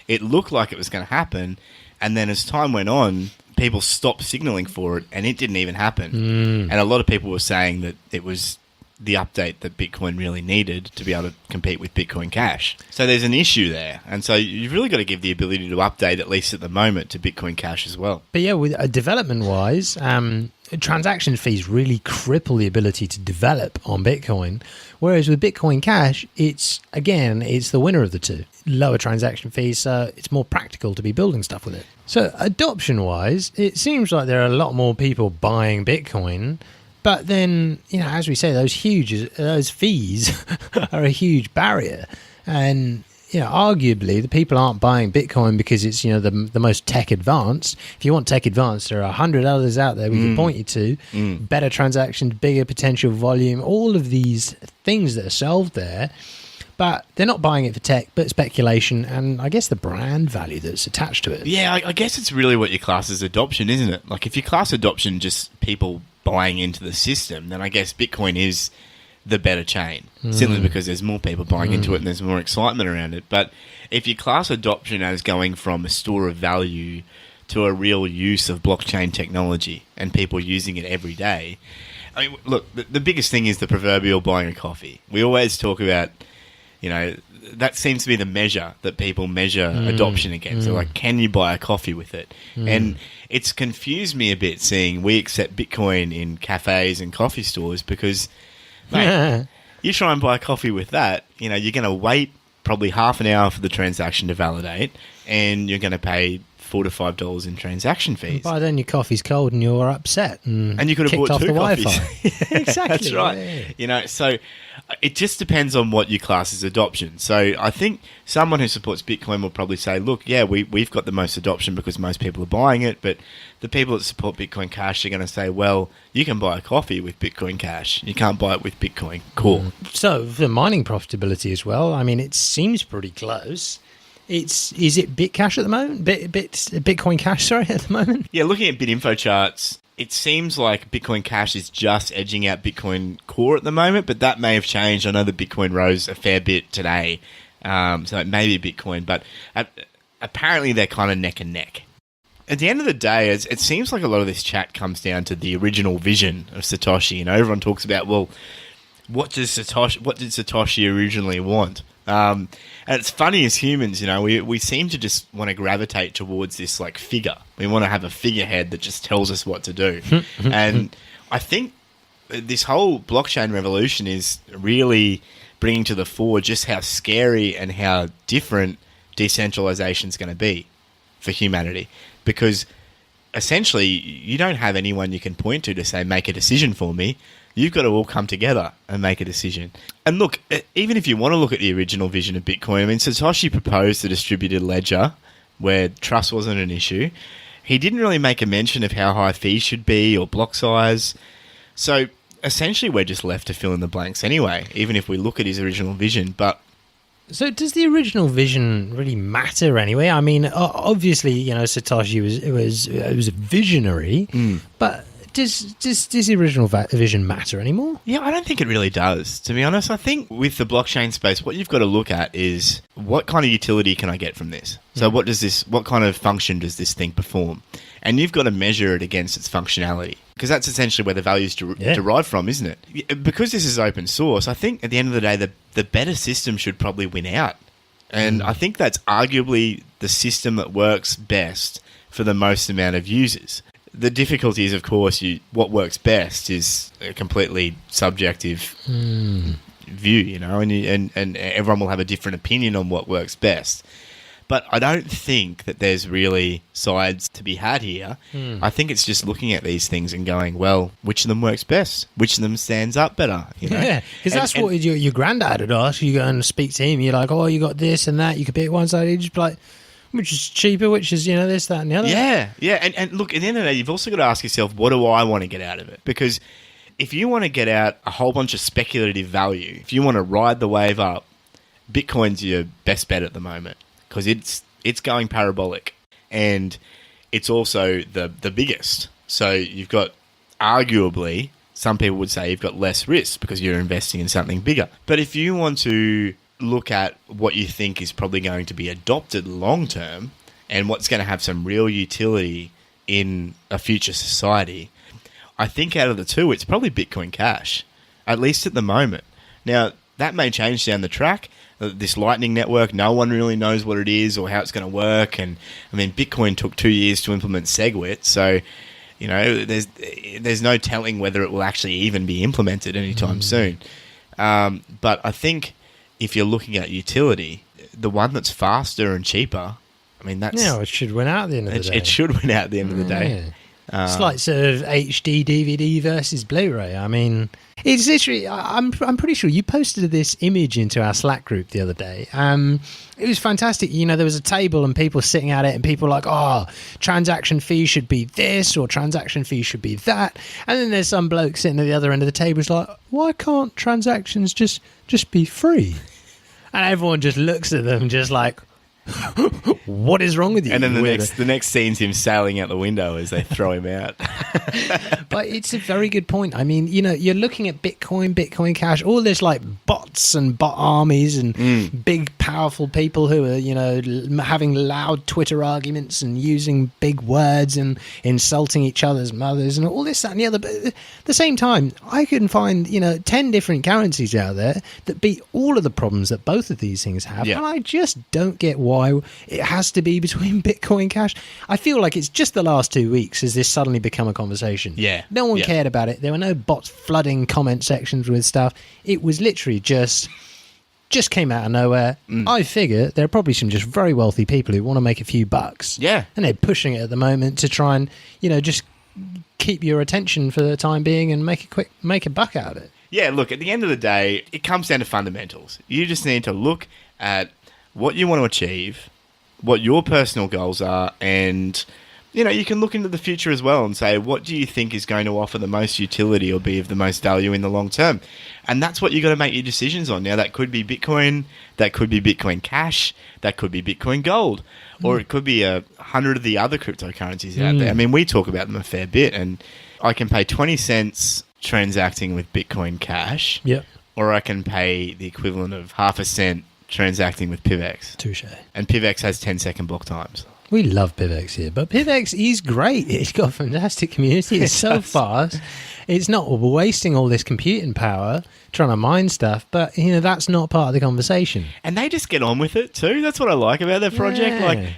It looked like it was going to happen. And then as time went on, people stopped signaling for it, and it didn't even happen. And a lot of people were saying that it was the update that Bitcoin really needed to be able to compete with Bitcoin Cash. So there's an issue there. And so you've really got to give the ability to update, at least at the moment, to Bitcoin Cash as well. But yeah, with development-wise, transaction fees really cripple the ability to develop on Bitcoin. Whereas with Bitcoin Cash, it's the winner of the two. Lower transaction fees, so it's more practical to be building stuff with it. So adoption-wise, it seems like there are a lot more people buying Bitcoin. But then, as we say, those fees are a huge barrier. And, arguably, the people aren't buying Bitcoin because it's, the most tech advanced. If you want tech advanced, there are 100 others out there we can point you to. Better transactions, bigger potential volume, all of these things that are solved there. But they're not buying it for tech, but speculation and I guess the brand value that's attached to it. Yeah, I guess it's really what you class as adoption, isn't it? Like if you class adoption just people buying into the system, then I guess Bitcoin is the better chain, simply because there's more people buying into it and there's more excitement around it. But if you class adoption as going from a store of value to a real use of blockchain technology and people using it every day, I mean, look, the biggest thing is the proverbial buying a coffee. We always talk about, that seems to be the measure that people measure adoption against. So, like, can you buy a coffee with it? And it's confused me a bit seeing we accept Bitcoin in cafes and coffee stores because, mate, you try and buy a coffee with that, you're going to wait probably half an hour for the transaction to validate, and you're going to pay $4 to $5 in transaction fees. By then, your coffee's cold and you're upset, and you could have kicked bought off two the coffees. Wi-Fi. Exactly. That's right. Yeah. So it just depends on what you class as adoption. So I think someone who supports Bitcoin will probably say, look, yeah, we've got the most adoption because most people are buying it, but the people that support Bitcoin Cash are going to say, well, you can buy a coffee with Bitcoin Cash. You can't buy it with Bitcoin Core. So for mining profitability as well, I mean, it seems pretty close. Is it Bitcash at the moment? Bitcoin Cash, sorry, at the moment? Yeah, looking at Bitinfochart, it seems like Bitcoin Cash is just edging out Bitcoin Core at the moment, but that may have changed. I know that Bitcoin rose a fair bit today, so it may be Bitcoin, but apparently they're kind of neck and neck. At the end of the day, it seems like a lot of this chat comes down to the original vision of Satoshi. Everyone talks about, well, what did Satoshi originally want? And it's funny as humans, we seem to just want to gravitate towards this like figure. We want to have a figurehead that just tells us what to do. And I think this whole blockchain revolution is really bringing to the fore just how scary and how different decentralization is going to be for humanity. Because essentially, you don't have anyone you can point to say, make a decision for me. You've got to all come together and make a decision. And look, even if you want to look at the original vision of Bitcoin, I mean, Satoshi proposed a distributed ledger where trust wasn't an issue. He didn't really make a mention of how high fees should be or block size. So essentially, we're just left to fill in the blanks anyway, even if we look at his original vision. But so does the original vision really matter anyway? I mean, obviously, Satoshi was a visionary, but does the original vision matter anymore? Yeah, I don't think it really does, to be honest. I think with the blockchain space, what you've got to look at is what kind of utility can I get from this? So what kind of function does this thing perform? And you've got to measure it against its functionality, because that's essentially where the value is derived from, isn't it? Because this is open source, I think at the end of the day, the better system should probably win out. And I think that's arguably the system that works best for the most amount of users. The difficulty is, of course, what works best is a completely subjective view, and everyone will have a different opinion on what works best. But I don't think that there's really sides to be had here. I think it's just looking at these things and going, well, which of them works best? Which of them stands up better? Yeah, because that's what your granddad would ask. You go and speak to him, you're like, oh, you got this and that. You could pick one side, he'd just be like, which is cheaper, which is, this, that, and the other. Yeah. And look, at the end of the day, you've also got to ask yourself, what do I want to get out of it? Because if you want to get out a whole bunch of speculative value, if you want to ride the wave up, Bitcoin's your best bet at the moment, because it's going parabolic, and it's also the biggest. So you've got, arguably, some people would say you've got less risk because you're investing in something bigger. But if you want to look at what you think is probably going to be adopted long term and what's going to have some real utility in a future society, I think out of the two, it's probably Bitcoin Cash, at least at the moment. Now, that may change down the track. This Lightning Network, no one really knows what it is or how it's going to work. And I mean, Bitcoin took 2 years to implement SegWit, so there's no telling whether it will actually even be implemented anytime soon. But I think if you're looking at utility, the one that's faster and cheaper, I mean, that's... Yeah, it should win out at the end of the day. It should win out at the end of the day. It's like sort of HD DVD versus Blu-ray. I mean, it's literally... I'm pretty sure you posted this image into our Slack group the other day. It was fantastic. There was a table and people sitting at it and people were like, oh, transaction fee should be this or transaction fee should be that. And then there's some bloke sitting at the other end of the table who's like, why can't transactions just be free? And everyone just looks at them just like, What is wrong with you? And then You the next scene's him sailing out the window as they throw him out. But it's a very good point. I mean, you're looking at Bitcoin Cash, all this like bots and bot armies and big, powerful people who are, having loud Twitter arguments and using big words and insulting each other's mothers and all this, that, and the other. But at the same time, I can find, 10 different currencies out there that beat all of the problems that both of these things have. Yeah. And I just don't get why it has to be between Bitcoin Cash. I feel like it's just the last 2 weeks has this suddenly become a conversation. Yeah. No one Yeah. cared about it. There were no bots flooding comment sections with stuff. It was literally just came out of nowhere. I figure there are probably some just very wealthy people who want to make a few bucks. Yeah. And they're pushing it at the moment to try and, just keep your attention for the time being and make a buck out of it. Yeah, look, at the end of the day, it comes down to fundamentals. You just need to look at what you want to achieve, what your personal goals are, and, you can look into the future as well and say, what do you think is going to offer the most utility or be of the most value in the long term? And that's what you got to make your decisions on. Now, that could be Bitcoin, that could be Bitcoin Cash, that could be Bitcoin Gold, or it could be 100 of the other cryptocurrencies out there. I mean, we talk about them a fair bit, and I can pay 20 cents transacting with Bitcoin Cash, Yep. or I can pay the equivalent of half a cent transacting with PivX. Touche. And PivX has 10-second block times. We love PivX here, but PivX is great. It's got a fantastic community. It's so fast. It's not wasting all this computing power trying to mine stuff, but that's not part of the conversation. And they just get on with it too. That's what I like about their project. Yeah. Like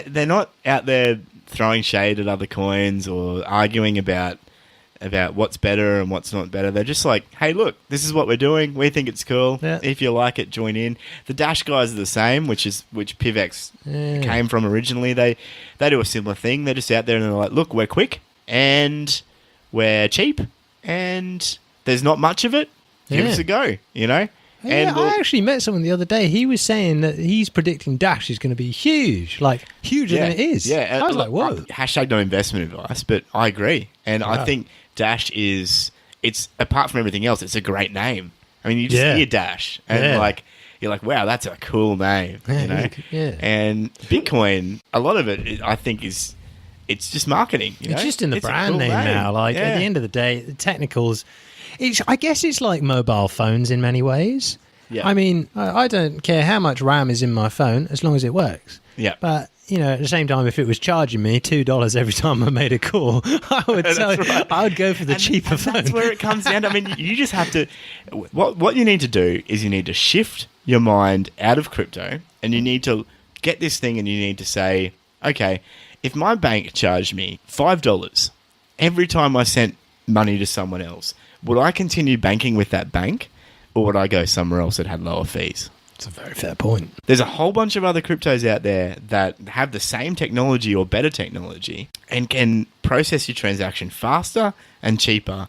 they're not out there throwing shade at other coins or arguing about what's better and what's not better. They're just like, hey, look, this is what we're doing. We think it's cool. Yeah. If you like it, join in. The Dash guys are the same, which PivX came from originally. They do a similar thing. They're just out there and they're like, look, we're quick and we're cheap and there's not much of it. Give us a go, Yeah, And I actually met someone the other day. He was saying that he's predicting Dash is going to be huge, like huger than it is. Yeah, I was like, whoa. Hashtag no investment advice, but I agree. And I think Dash it's apart from everything else, it's a great name. I mean, you just hear Dash and you're like, wow, that's a cool name, Yeah. And Bitcoin, a lot of it, I think, it's just marketing. It's just in the It's a brand cool name now. Like at the end of the day, the technicals. I guess it's like mobile phones in many ways. Yeah. I mean, I don't care how much RAM is in my phone as long as it works. Yeah. But at the same time, if it was charging me $2 every time I made a call, I would go for the cheaper phone. That's where it comes down to. I mean, you just have to. What you need to do is you need to shift your mind out of crypto, and you need to get this thing, and you need to say, okay, if my bank charged me $5 every time I sent money to someone else, would I continue banking with that bank, or would I go somewhere else that had lower fees? That's a very fair point. There's a whole bunch of other cryptos out there that have the same technology or better technology and can process your transaction faster and cheaper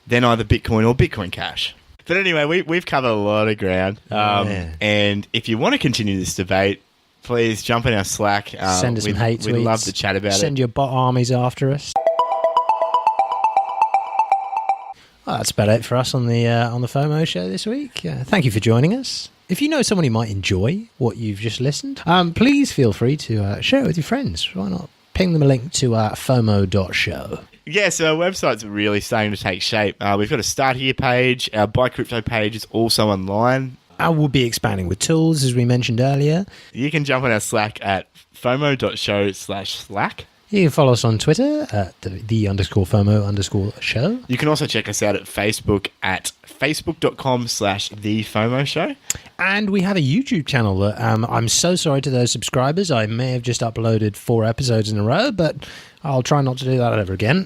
than either Bitcoin or Bitcoin Cash. But anyway, we've covered a lot of ground. And if you want to continue this debate, please jump in our Slack. Send us some hate tweets. We'd love to chat about it. Send your bot armies after us. Well, that's about it for us on the FOMO show this week. Thank you for joining us. If you know someone who might enjoy what you've just listened, please feel free to share it with your friends. Why not ping them a link to FOMO.show. Yeah, so our website's really starting to take shape. We've got a Start Here page. Our Buy Crypto page is also online. I will be expanding with tools, as we mentioned earlier. You can jump on our Slack at FOMO.show/Slack. You can follow us on Twitter at the_FOMO_show. You can also check us out at Facebook at facebook.com/TheFOMO And we have a YouTube channel that I'm so sorry to those subscribers. I may have just uploaded 4 episodes in a row, but I'll try not to do that ever again.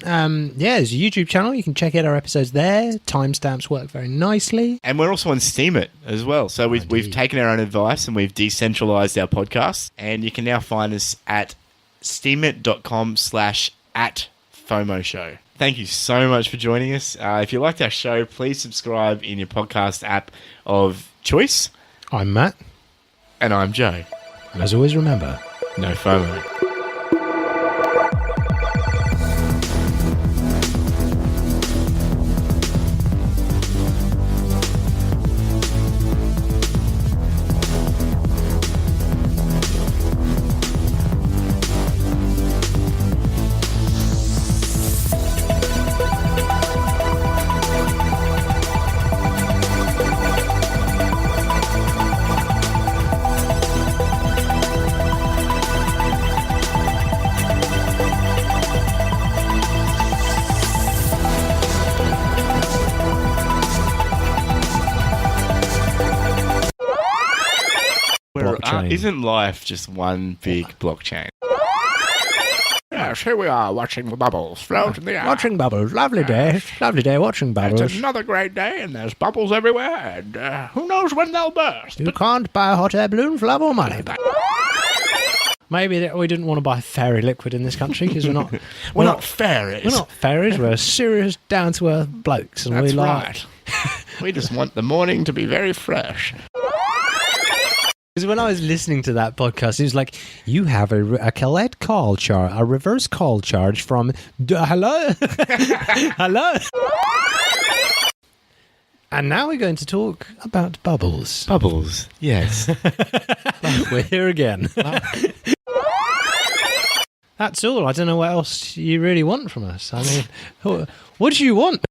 There's a YouTube channel. You can check out our episodes there. Timestamps work very nicely. And we're also on Steemit as well. So we've taken our own advice and we've decentralized our podcast. And you can now find us at steemit.com/@FOMO. Thank you so much for joining us. If you liked our show, please subscribe in your podcast app of choice. I'm Matt. And I'm Joe. And as always, remember, no FOMO. blockchain. Isn't life just one big blockchain? Yes, here we are watching the bubbles float in the air. Watching bubbles. Lovely day. Lovely day watching bubbles. It's another great day, and there's bubbles everywhere, and who knows when they'll burst. You can't buy a hot air balloon for love or money. Maybe we didn't want to buy fairy liquid in this country because we're not. We're not fairies. We're not fairies. We're serious, down to earth blokes, and That's we like. right. We just want the morning to be very fresh. Because when I was listening to that podcast, it was like, you have a collect call charge, a reverse call charge from hello, hello. And now we're going to talk about bubbles. Bubbles, yes. We're here again. That's all. I don't know what else you really want from us. I mean, what do you want?